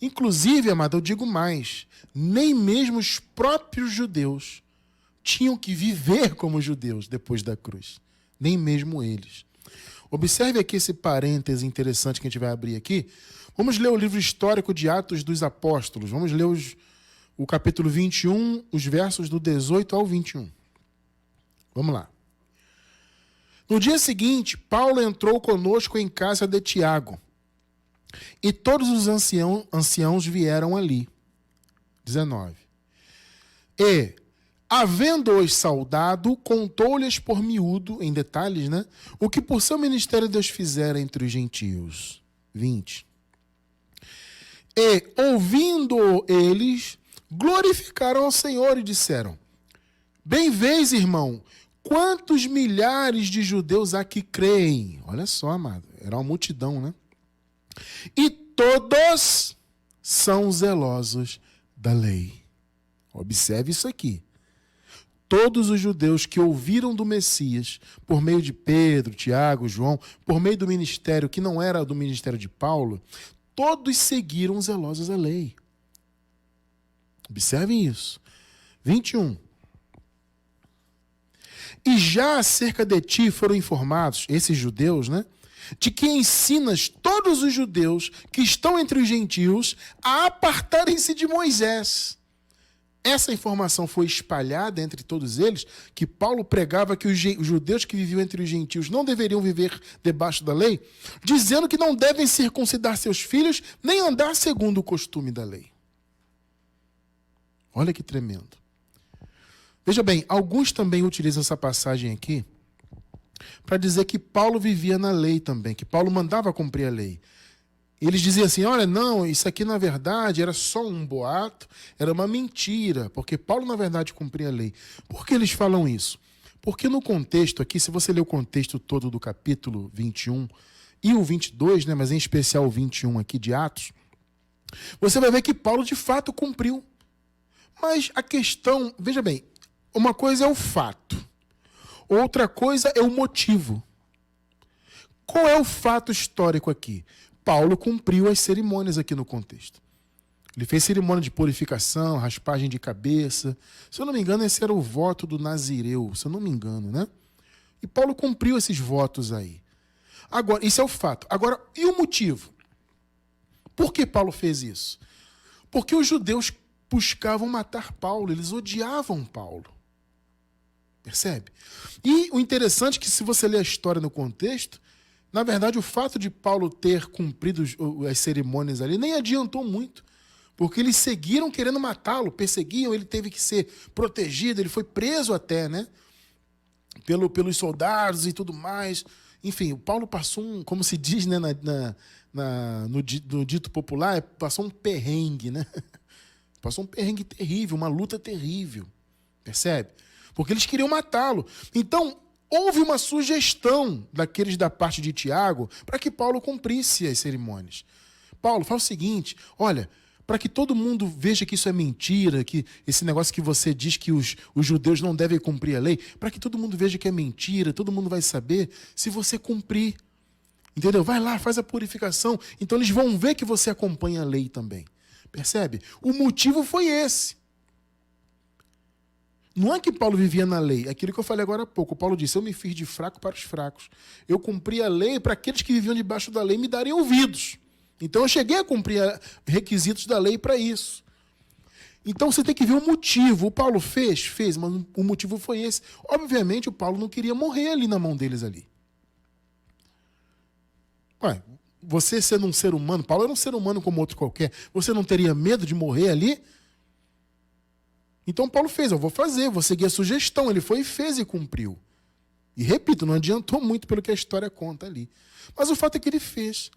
Inclusive, amado, eu digo mais, nem mesmo os próprios judeus tinham que viver como judeus depois da cruz. Nem mesmo eles. Observe aqui esse parêntese interessante que a gente vai abrir aqui. Vamos ler o livro histórico de Atos dos Apóstolos. Vamos ler o capítulo 21, os versos do 18 ao 21. Vamos lá. No dia seguinte, Paulo entrou conosco em casa de Tiago, e todos os anciãos vieram ali. 19. E, havendo-os saudado, contou-lhes por miúdo, em detalhes, né, o que por seu ministério Deus fizera entre os gentios. 20. E, ouvindo eles, glorificaram ao Senhor e disseram: bem vês, irmão, quantos milhares de judeus há que creem. Olha só, amado, era uma multidão, né? E todos são zelosos da lei. Observe isso aqui. Todos os judeus que ouviram do Messias, por meio de Pedro, Tiago, João, por meio do ministério que não era do ministério de Paulo, todos seguiram zelosos da lei. Observem isso. 21. E já acerca de ti foram informados, esses judeus, né, de que ensinas todos os judeus que estão entre os gentios a apartarem-se de Moisés. Essa informação foi espalhada entre todos eles, que Paulo pregava que os judeus que viviam entre os gentios não deveriam viver debaixo da lei, dizendo que não devem circuncidar seus filhos, nem andar segundo o costume da lei. Olha que tremendo. Veja bem, alguns também utilizam essa passagem aqui para dizer que Paulo vivia na lei também, que Paulo mandava cumprir a lei. Eles diziam assim, olha, não, isso aqui na verdade era só um boato, era uma mentira, porque Paulo na verdade cumpria a lei. Por que eles falam isso? Porque no contexto aqui, se você ler o contexto todo do capítulo 21 e o 22, né, mas em especial o 21 aqui de Atos, você vai ver que Paulo de fato cumpriu. Mas a questão, veja bem, uma coisa é o fato, outra coisa é o motivo. Qual é o fato histórico aqui? Paulo cumpriu as cerimônias aqui no contexto. Ele fez cerimônia de purificação, raspagem de cabeça. Se eu não me engano, esse era o voto do Nazireu, se eu não me engano, né? E Paulo cumpriu esses votos aí. Agora, isso é o fato. Agora, e o motivo? Por que Paulo fez isso? Porque os judeus buscavam matar Paulo, eles odiavam Paulo. Percebe? E o interessante é que, se você ler a história no contexto, na verdade, o fato de Paulo ter cumprido as cerimônias ali nem adiantou muito, porque eles seguiram querendo matá-lo, perseguiam, ele teve que ser protegido, ele foi preso até, né? Pelos soldados e tudo mais. Enfim, o Paulo passou como se diz, né, no dito popular, passou um perrengue, né? Passou um perrengue terrível, uma luta terrível. Percebe? Porque eles queriam matá-lo. Então, houve uma sugestão daqueles da parte de Tiago para que Paulo cumprisse as cerimônias. Paulo, fala o seguinte, olha, para que todo mundo veja que isso é mentira, que esse negócio que você diz que os judeus não devem cumprir a lei, para que todo mundo veja que é mentira, todo mundo vai saber se você cumprir. Entendeu? Vai lá, faz a purificação. Então eles vão ver que você acompanha a lei também. Percebe? O motivo foi esse. Não é que Paulo vivia na lei, é aquilo que eu falei agora há pouco. Paulo disse, eu me fiz de fraco para os fracos. Eu cumpri a lei para aqueles que viviam debaixo da lei me darem ouvidos. Então eu cheguei a cumprir requisitos da lei para isso. Então você tem que ver o motivo. O Paulo fez, mas o motivo foi esse. Obviamente o Paulo não queria morrer ali na mão deles ali. Ué, você sendo um ser humano, Paulo era um ser humano como outro qualquer, você não teria medo de morrer ali? Então Paulo fez, eu vou fazer, vou seguir a sugestão. Ele foi e fez e cumpriu. E repito, não adiantou muito pelo que a história conta ali. Mas o fato é que ele fez.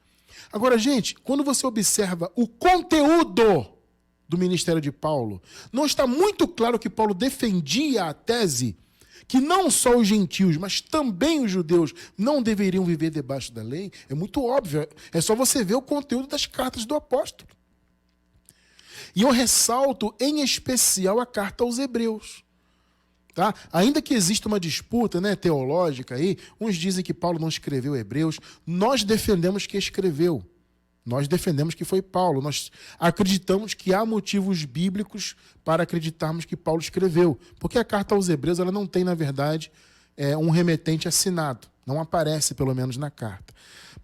Agora, gente, quando você observa o conteúdo do ministério de Paulo, não está muito claro que Paulo defendia a tese que não só os gentios, mas também os judeus não deveriam viver debaixo da lei? É muito óbvio, é só você ver o conteúdo das cartas do apóstolo. E eu ressalto em especial a carta aos Hebreus. Tá? Ainda que exista uma disputa, né, teológica aí, uns dizem que Paulo não escreveu Hebreus, nós defendemos que escreveu. Nós defendemos que foi Paulo. Nós acreditamos que há motivos bíblicos para acreditarmos que Paulo escreveu. Porque a carta aos Hebreus ela não tem, na verdade, um remetente assinado. Não aparece, pelo menos, na carta.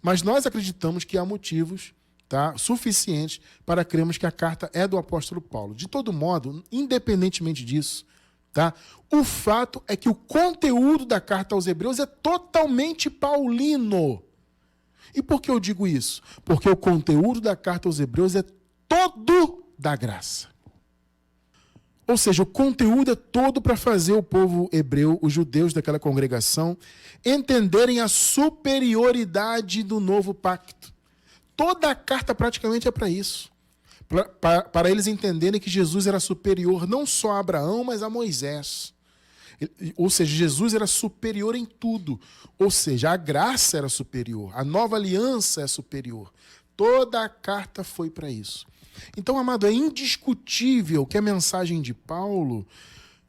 Mas nós acreditamos que há motivos, tá, suficientes para crermos que a carta é do apóstolo Paulo. De todo modo, independentemente disso, tá, o fato é que o conteúdo da carta aos Hebreus é totalmente paulino. E por que eu digo isso? Porque o conteúdo da carta aos Hebreus é todo da graça. Ou seja, o conteúdo é todo para fazer o povo hebreu, os judeus daquela congregação, entenderem a superioridade do novo pacto. Toda a carta praticamente é para isso. Para eles entenderem que Jesus era superior não só a Abraão, mas a Moisés. Ou seja, Jesus era superior em tudo. Ou seja, a graça era superior. A nova aliança é superior. Toda a carta foi para isso. Então, amado, é indiscutível que a mensagem de Paulo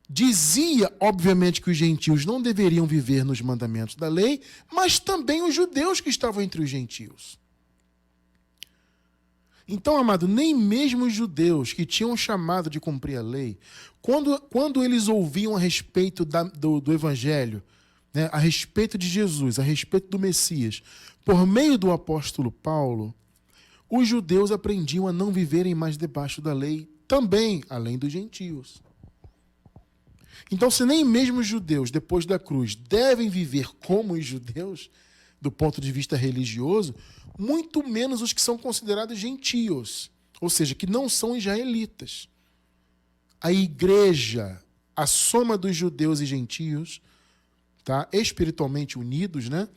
dizia, obviamente, que os gentios não deveriam viver nos mandamentos da lei, mas também os judeus que estavam entre os gentios. Então, amado, nem mesmo os judeus que tinham chamado de cumprir a lei, quando eles ouviam a respeito do Evangelho, né, a respeito de Jesus, a respeito do Messias, por meio do apóstolo Paulo, os judeus aprendiam a não viverem mais debaixo da lei, também, além dos gentios. Então, se nem mesmo os judeus, depois da cruz, devem viver como os judeus, do ponto de vista religioso, muito menos os que são considerados gentios, ou seja, que não são israelitas. A igreja, a soma dos judeus e gentios, tá, espiritualmente unidos, né?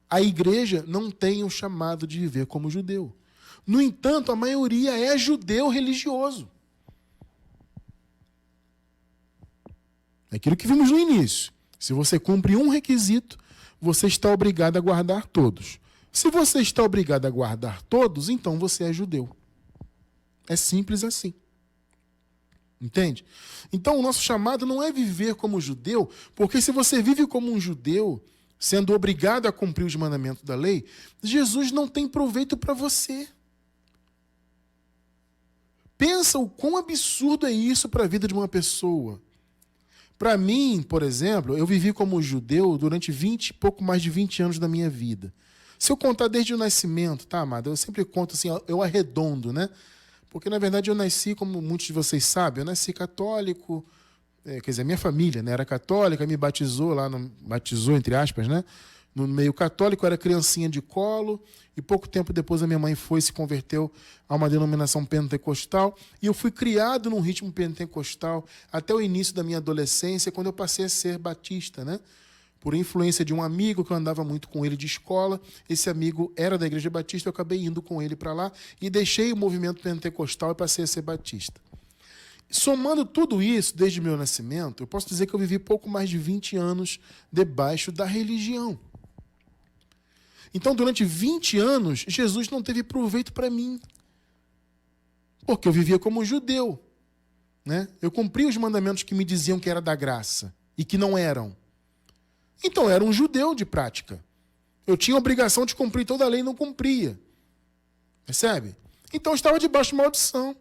A igreja não tem o chamado de viver como judeu. No entanto, a maioria é judeu religioso. É aquilo que vimos no início. Se você cumpre um requisito, você está obrigado a guardar todos. Se você está obrigado a guardar todos, então você é judeu. É simples assim. Entende? Então, o nosso chamado não é viver como judeu, porque se você vive como um judeu, sendo obrigado a cumprir os mandamentos da lei, Jesus não tem proveito para você. Pensa o quão absurdo é isso para a vida de uma pessoa. Para mim, por exemplo, eu vivi como judeu durante pouco mais de 20 anos da minha vida. Se eu contar desde o nascimento, tá, amado? Eu sempre conto assim, eu arredondo, né? Porque, na verdade, eu nasci, como muitos de vocês sabem, eu nasci católico, quer dizer, minha família, né, era católica, me batizou lá, batizou, entre aspas, né? No meio católico, eu era criancinha de colo, e pouco tempo depois a minha mãe se converteu a uma denominação pentecostal, e eu fui criado num ritmo pentecostal até o início da minha adolescência, quando eu passei a ser batista, né? Por influência de um amigo que eu andava muito com ele de escola. Esse amigo era da Igreja Batista, eu acabei indo com ele para lá e deixei o movimento pentecostal e passei a ser batista. Somando tudo isso, desde o meu nascimento, eu posso dizer que eu vivi pouco mais de 20 anos debaixo da religião. Então, durante 20 anos, Jesus não teve proveito para mim. Porque eu vivia como judeu, né? Eu cumpria os mandamentos que me diziam que era da graça e que não eram. Então, eu era um judeu de prática. Eu tinha a obrigação de cumprir toda a lei e não cumpria. Percebe? Então, eu estava debaixo de maldição.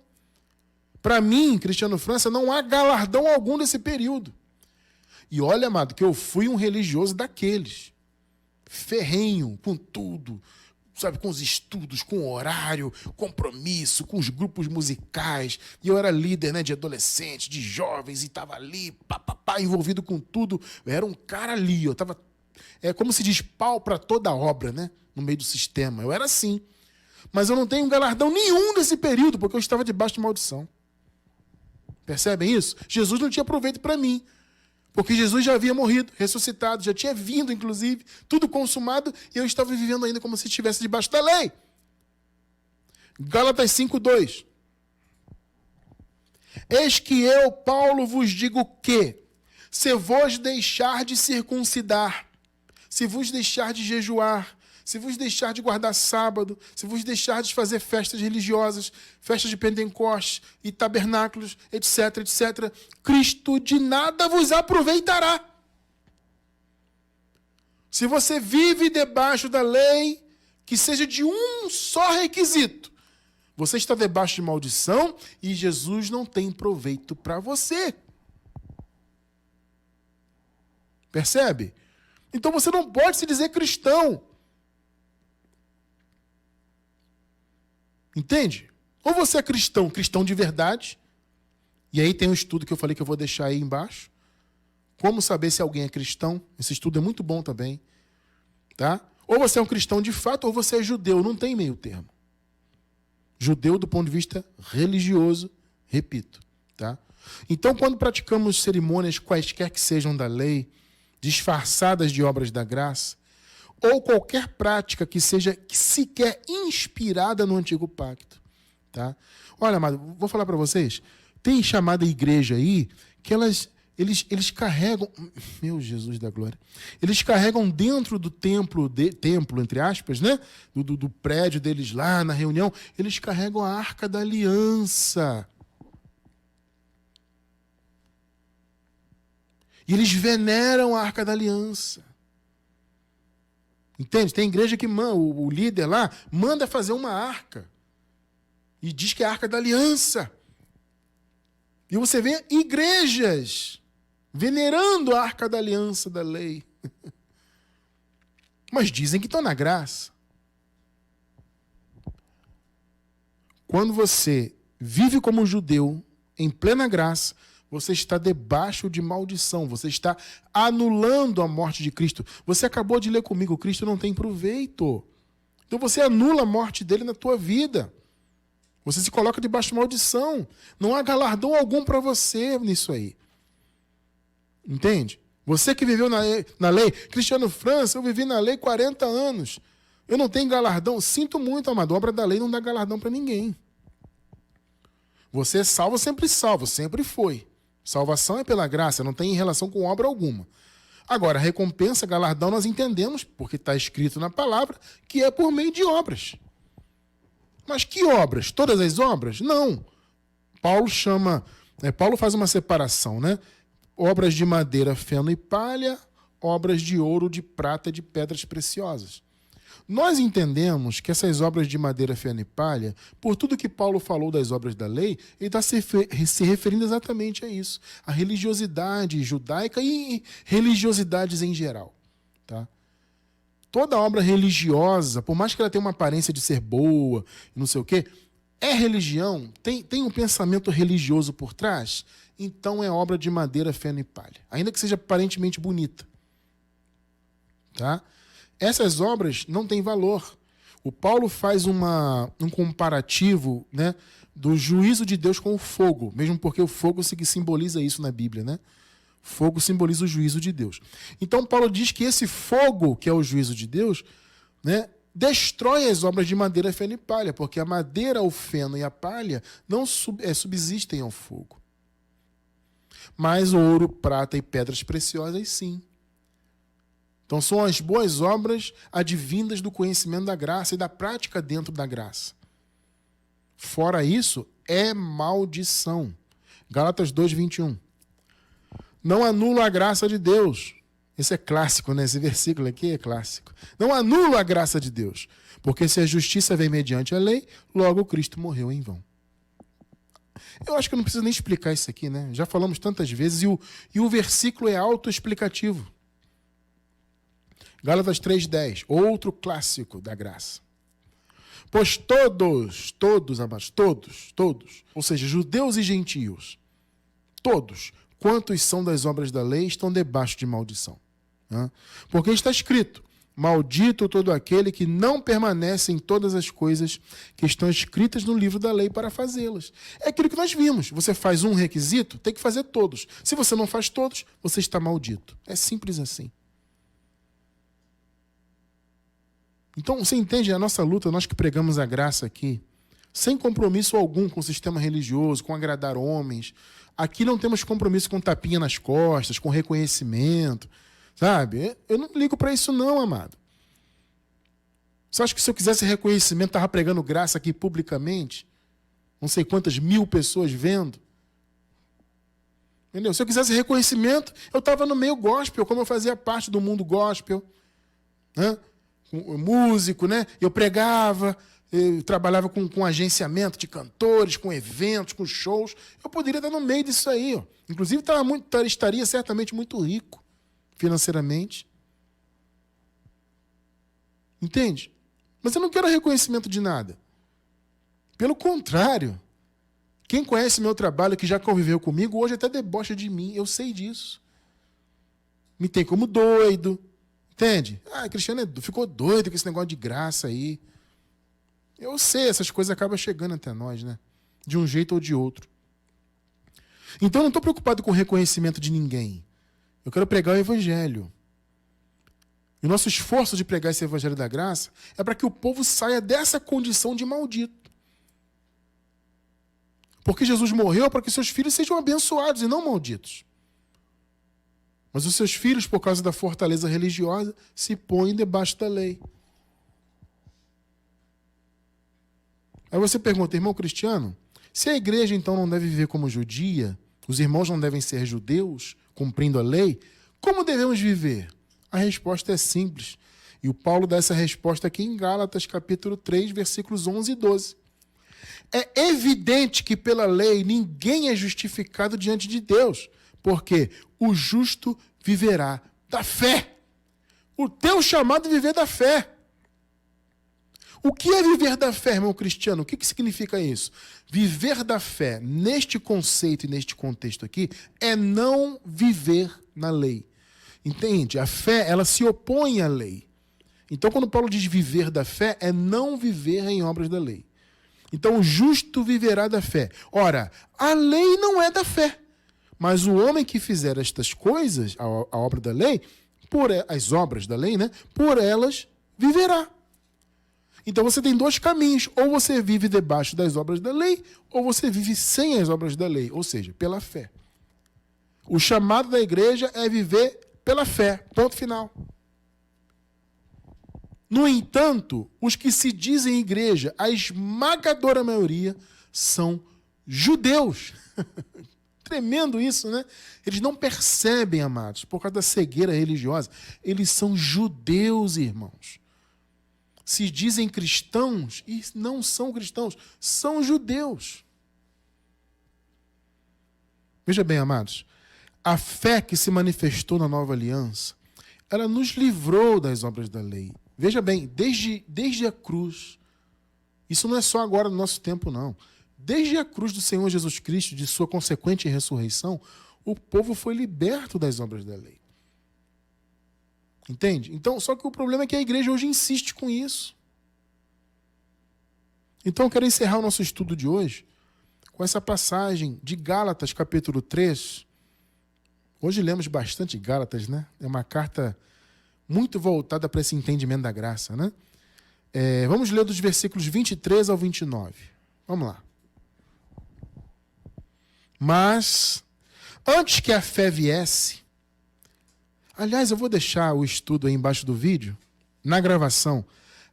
Para mim, Cristiano França, não há galardão algum nesse período. E olha, amado, que eu fui um religioso daqueles. Ferrenho, com tudo. Sabe, com os estudos, com o horário, compromisso, com os grupos musicais. E eu era líder, né, de adolescentes, de jovens, e estava ali, envolvido com tudo. Eu era um cara ali, eu estava, como se diz, pau para toda a obra, né, no meio do sistema. Eu era assim. Mas eu não tenho galardão nenhum nesse período, porque eu estava debaixo de maldição. Percebem isso? Jesus não tinha proveito para mim. Porque Jesus já havia morrido, ressuscitado, já tinha vindo, inclusive, tudo consumado, e eu estava vivendo ainda como se estivesse debaixo da lei. Gálatas 5:2. Eis que eu, Paulo, vos digo que, se vos deixar de circuncidar, se vos deixar de jejuar, se vos deixar de guardar sábado, se vos deixar de fazer festas religiosas, festas de Pentecostes e tabernáculos, etc., etc., Cristo de nada vos aproveitará. Se você vive debaixo da lei, que seja de um só requisito, você está debaixo de maldição e Jesus não tem proveito para você. Percebe? Então você não pode se dizer cristão. Entende? Ou você é cristão, cristão de verdade, e aí tem um estudo que eu falei que eu vou deixar aí embaixo. Como saber se alguém é cristão? Esse estudo é muito bom também. Tá? Ou você é um cristão de fato, ou você é judeu. Não tem meio termo. Judeu do ponto de vista religioso, repito. Tá? Então, quando praticamos cerimônias quaisquer que sejam da lei, disfarçadas de obras da graça, ou qualquer prática que seja sequer inspirada no Antigo Pacto. Tá? Olha, amado, vou falar para vocês, tem chamada igreja aí que eles carregam, meu Jesus da glória, eles carregam dentro do templo, entre aspas, né? Do prédio deles lá, na reunião, eles carregam a Arca da Aliança. E eles veneram a Arca da Aliança. Entende? Tem igreja que o líder lá manda fazer uma arca. E diz que é a Arca da Aliança. E você vê igrejas venerando a Arca da Aliança da lei. Mas dizem que estão na graça. Quando você vive como judeu, em plena graça, você está debaixo de maldição. Você está anulando a morte de Cristo. Você acabou de ler comigo, Cristo não tem proveito. Então você anula a morte dele na tua vida. Você se coloca debaixo de maldição. Não há galardão algum para você nisso aí. Entende? Você que viveu na lei. Cristiano França, eu vivi na lei 40 anos. Eu não tenho galardão. Sinto muito, amado. A obra da lei não dá galardão para ninguém. Você é salvo, sempre foi. Salvação é pela graça, não tem relação com obra alguma. Agora, recompensa, galardão, nós entendemos, porque está escrito na palavra, que é por meio de obras. Mas que obras? Todas as obras? Não. Paulo faz uma separação, né? Obras de madeira, feno e palha, obras de ouro, de prata, de pedras preciosas. Nós entendemos que essas obras de madeira, feno e palha, por tudo que Paulo falou das obras da lei, ele está se referindo exatamente a isso, a religiosidade judaica e religiosidades em geral. Tá? Toda obra religiosa, por mais que ela tenha uma aparência de ser boa, não sei o quê, é religião, tem um pensamento religioso por trás, então é obra de madeira, feno e palha, ainda que seja aparentemente bonita. Tá? Essas obras não têm valor. O Paulo faz um comparativo, né, do juízo de Deus com o fogo, mesmo porque o fogo simboliza isso na Bíblia. Né? Fogo simboliza o juízo de Deus. Então Paulo diz que esse fogo, que é o juízo de Deus, né, destrói as obras de madeira, feno e palha, porque a madeira, o feno e a palha não subsistem ao fogo. Mas ouro, prata e pedras preciosas, sim. Então são as boas obras advindas do conhecimento da graça e da prática dentro da graça. Fora isso, é maldição. Gálatas 2:21. Não anula a graça de Deus. Esse é clássico, né? Esse versículo aqui é clássico. Não anula a graça de Deus, porque se a justiça vem mediante a lei, logo Cristo morreu em vão. Eu acho que eu não preciso nem explicar isso aqui, né? Já falamos tantas vezes e o versículo é autoexplicativo. Gálatas 3:10, outro clássico da graça. Pois todos, amados, todos, ou seja, judeus e gentios, todos, quantos são das obras da lei, estão debaixo de maldição. Porque está escrito, maldito todo aquele que não permanece em todas as coisas que estão escritas no livro da lei para fazê-las. É aquilo que nós vimos. Você faz um requisito, tem que fazer todos. Se você não faz todos, você está maldito. É simples assim. Então, você entende a nossa luta, nós que pregamos a graça aqui, sem compromisso algum com o sistema religioso, com agradar homens. Aqui não temos compromisso com tapinha nas costas, com reconhecimento, sabe? Eu não ligo para isso não, amado. Você acha que se eu quisesse reconhecimento, estava pregando graça aqui publicamente? Não sei quantas mil pessoas vendo. Entendeu? Se eu quisesse reconhecimento, eu estava no meio gospel, como eu fazia parte do mundo gospel. Músico, né? Eu pregava, eu trabalhava com agenciamento de cantores, com eventos, com shows. Eu poderia estar no meio disso aí. Ó. Inclusive, estaria certamente muito rico financeiramente. Entende? Mas eu não quero reconhecimento de nada. Pelo contrário, quem conhece meu trabalho, que já conviveu comigo, hoje até debocha de mim. Eu sei disso. Me tem como doido. Entende? Cristiano ficou doido com esse negócio de graça aí. Eu sei, essas coisas acabam chegando até nós, né? De um jeito ou de outro. Então eu não estou preocupado com o reconhecimento de ninguém. Eu quero pregar o Evangelho. E o nosso esforço de pregar esse Evangelho da graça é para que o povo saia dessa condição de maldito. Porque Jesus morreu para que seus filhos sejam abençoados e não malditos. Mas os seus filhos, por causa da fortaleza religiosa, se põem debaixo da lei. Aí você pergunta, irmão Cristiano, se a igreja então não deve viver como judia, os irmãos não devem ser judeus, cumprindo a lei, como devemos viver? A resposta é simples. E o Paulo dá essa resposta aqui em Gálatas, capítulo 3, versículos 11 e 12. É evidente que pela lei ninguém é justificado diante de Deus, porque o justo viverá da fé. O teu chamado é viver da fé. O que é viver da fé, irmão Cristiano? O que significa isso? Viver da fé, neste conceito e neste contexto aqui, é não viver na lei. Entende? A fé, ela se opõe à lei. Então, quando Paulo diz viver da fé, é não viver em obras da lei. Então, o justo viverá da fé. Ora, a lei não é da fé. Mas o homem que fizer estas coisas, a obra da lei, as obras da lei, né? Por elas viverá. Então você tem dois caminhos. Ou você vive debaixo das obras da lei, ou você vive sem as obras da lei, ou seja, pela fé. O chamado da igreja é viver pela fé. Ponto final. No entanto, os que se dizem igreja, a esmagadora maioria, são judeus. Tremendo isso, né? Eles não percebem, amados, por causa da cegueira religiosa. Eles são judeus, irmãos. se dizem cristãos e não são cristãos, são judeus. Veja bem, amados, a fé que se manifestou na nova aliança, ela nos livrou das obras da lei. Veja bem, desde a cruz, isso não é só agora no nosso tempo, não. Desde a cruz do Senhor Jesus Cristo, de sua consequente ressurreição, o povo foi liberto das obras da lei. Entende? Então, só que o problema é que a igreja hoje insiste com isso. Então, eu quero encerrar o nosso estudo de hoje com essa passagem de Gálatas, capítulo 3. Hoje lemos bastante Gálatas, né? É uma carta muito voltada para esse entendimento da graça, né? Vamos ler dos versículos 23 ao 29. Vamos lá. Mas, antes que a fé viesse... Aliás, eu vou deixar o estudo aí embaixo do vídeo, na gravação,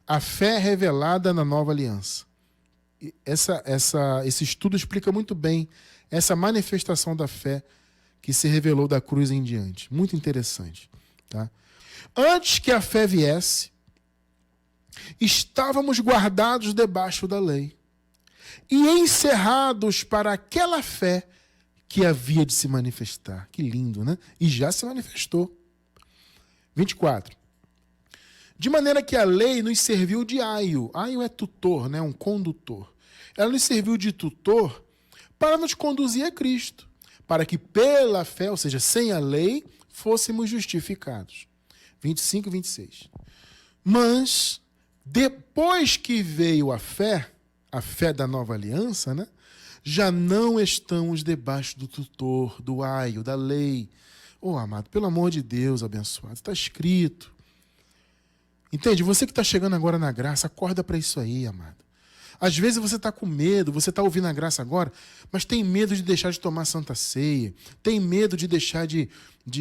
a fé revelada na nova aliança. Esse estudo explica muito bem essa manifestação da fé que se revelou da cruz em diante. Muito interessante. Tá? Antes que a fé viesse, estávamos guardados debaixo da lei e encerrados para aquela fé que havia de se manifestar. Que lindo, né? E já se manifestou. 24. De maneira que a lei nos serviu de aio. Aio é tutor, né? Um condutor. Ela nos serviu de tutor para nos conduzir a Cristo, para que pela fé, ou seja, sem a lei, fôssemos justificados. 25 e 26. Mas, depois que veio a fé da nova aliança, né? Já não estamos debaixo do tutor, do aio, da lei. Amado, pelo amor de Deus, abençoado, está escrito. Entende? Você que está chegando agora na graça, acorda para isso aí, amado. Às vezes você está com medo, você está ouvindo a graça agora, mas tem medo de deixar de tomar Santa Ceia, tem medo de deixar de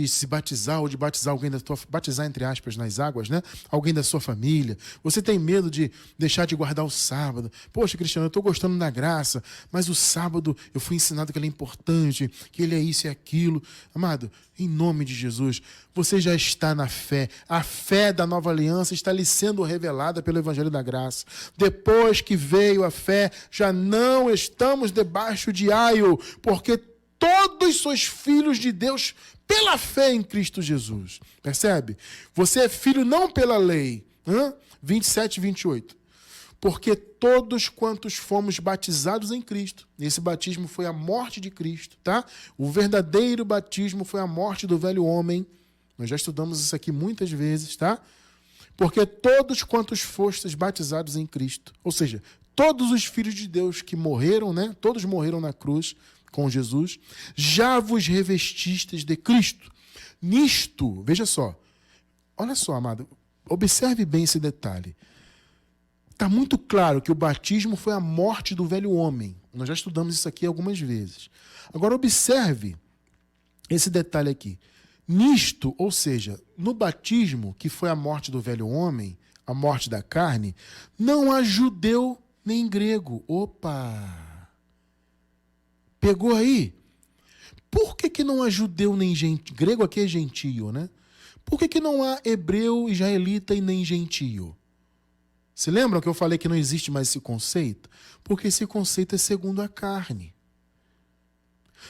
se batizar ou de batizar alguém da tua... Batizar, entre aspas, nas águas, né? Alguém da sua família. Você tem medo de deixar de guardar o sábado. Poxa, Cristiano, eu estou gostando da graça, mas o sábado eu fui ensinado que ele é importante, que ele é isso e aquilo. Amado, em nome de Jesus, você já está na fé. A fé da nova aliança está lhe sendo revelada pelo Evangelho da Graça. Depois que veio a fé, já não estamos debaixo de aio, porque todos sois filhos de Deus pela fé em Cristo Jesus. Percebe? Você é filho não pela lei. 27 e 28. Porque todos quantos fomos batizados em Cristo, esse batismo foi a morte de Cristo, tá? O verdadeiro batismo foi a morte do velho homem. Nós já estudamos isso aqui muitas vezes, tá? Porque todos quantos fostes batizados em Cristo, ou seja, todos os filhos de Deus que morreram, né? Todos morreram na cruz com Jesus, já vos revestistes de Cristo. Nisto, veja só, olha só, amado, observe bem esse detalhe. Está muito claro que o batismo foi a morte do velho homem. Nós já estudamos isso aqui algumas vezes. Agora observe esse detalhe aqui. Nisto, ou seja, no batismo, que foi a morte do velho homem, a morte da carne, não há judeu nem grego. Opa! Pegou aí? Por que não há judeu nem gentio? Grego aqui é gentio, né? Por que não há hebreu, israelita e nem gentio? Se lembram que eu falei que não existe mais esse conceito? Porque esse conceito é segundo a carne.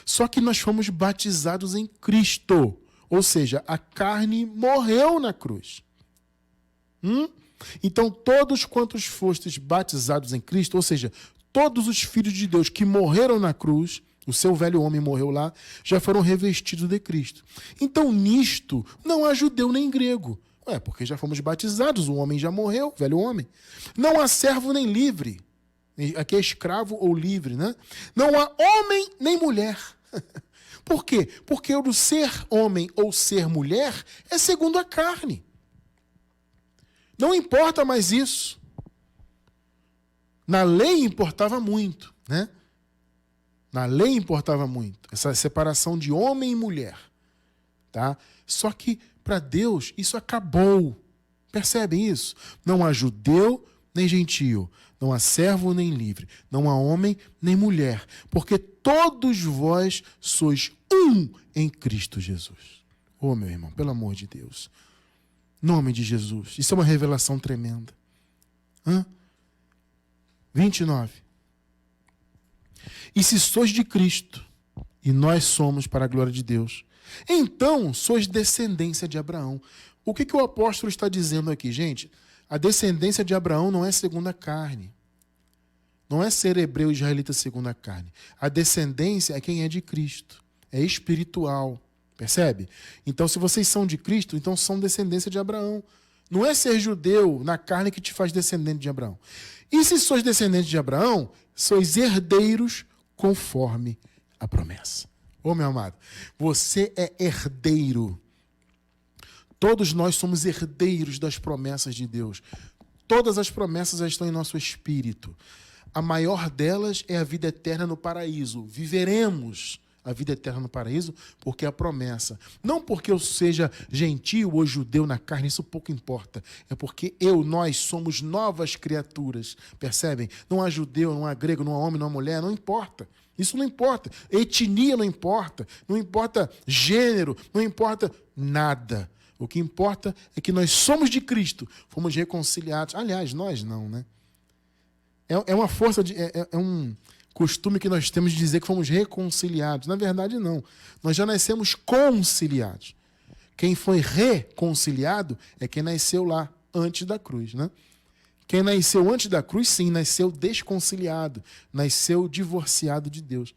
Só que nós fomos batizados em Cristo. Ou seja, a carne morreu na cruz. Então, todos quantos fostes batizados em Cristo, ou seja, todos os filhos de Deus que morreram na cruz, o seu velho homem morreu lá, já foram revestidos de Cristo. Então, nisto, não há judeu nem grego. Porque já fomos batizados, o homem já morreu, o velho homem. Não há servo nem livre. Aqui é escravo ou livre, né? Não há homem nem mulher. Por quê? Porque o ser homem ou ser mulher é segundo a carne. Não importa mais isso. Na lei importava muito, né? Na lei importava muito essa separação de homem e mulher, tá? Só que para Deus isso acabou. Percebem isso? Não há judeu nem gentio, não há servo nem livre, não há homem nem mulher, porque todos vós sois um em Cristo Jesus. Meu irmão, pelo amor de Deus. Nome de Jesus. Isso é uma revelação tremenda. 29. E se sois de Cristo, e nós somos para a glória de Deus, então sois descendência de Abraão. O que o apóstolo está dizendo aqui, gente? A descendência de Abraão não é segundo a carne. Não é ser hebreu israelita segundo a carne. A descendência é quem é de Cristo. É espiritual. Percebe? Então, se vocês são de Cristo, então são descendência de Abraão. Não é ser judeu na carne que te faz descendente de Abraão. E se sois descendentes de Abraão, sois herdeiros conforme a promessa. Ô, meu amado, você é herdeiro. Todos nós somos herdeiros das promessas de Deus. Todas as promessas estão em nosso espírito. A maior delas é a vida eterna no paraíso. Viveremos a vida eterna no paraíso porque é a promessa. Não porque eu seja gentio ou judeu na carne, isso pouco importa. É porque nós somos novas criaturas. Percebem? Não há judeu, não há grego, não há homem, não há mulher, não importa. Isso não importa. Etnia não importa. Não importa gênero, não importa nada. O que importa é que nós somos de Cristo, fomos reconciliados. Aliás, nós não, né? É uma força, é um costume que nós temos de dizer que fomos reconciliados. Na verdade, não. Nós já nascemos conciliados. Quem foi reconciliado é quem nasceu lá, antes da cruz, né? Quem nasceu antes da cruz, sim, nasceu desconciliado, nasceu divorciado de Deus.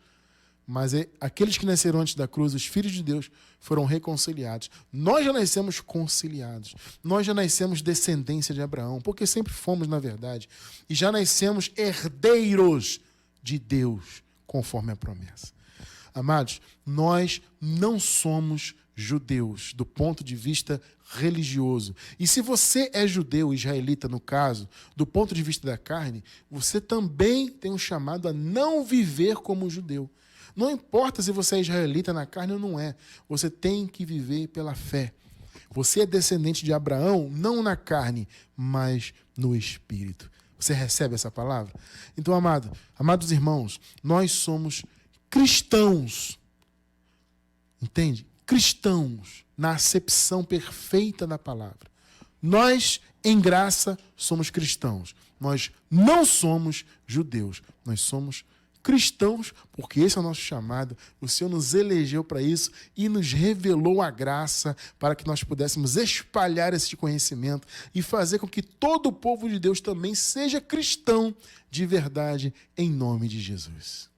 Mas aqueles que nasceram antes da cruz, os filhos de Deus, foram reconciliados. Nós já nascemos conciliados. Nós já nascemos descendência de Abraão, porque sempre fomos, na verdade. E já nascemos herdeiros de Deus, conforme a promessa. Amados, nós não somos judeus, do ponto de vista religioso. E se você é judeu, israelita no caso, do ponto de vista da carne, você também tem um chamado a não viver como judeu. Não importa se você é israelita na carne ou não é. Você tem que viver pela fé. Você é descendente de Abraão, não na carne, mas no espírito. Você recebe essa palavra? Então, amados irmãos, nós somos cristãos. Entende? Cristãos, na acepção perfeita da palavra. Nós, em graça, somos cristãos. Nós não somos judeus. Nós somos cristãos, porque esse é o nosso chamado. O Senhor nos elegeu para isso e nos revelou a graça para que nós pudéssemos espalhar esse conhecimento e fazer com que todo o povo de Deus também seja cristão de verdade, em nome de Jesus.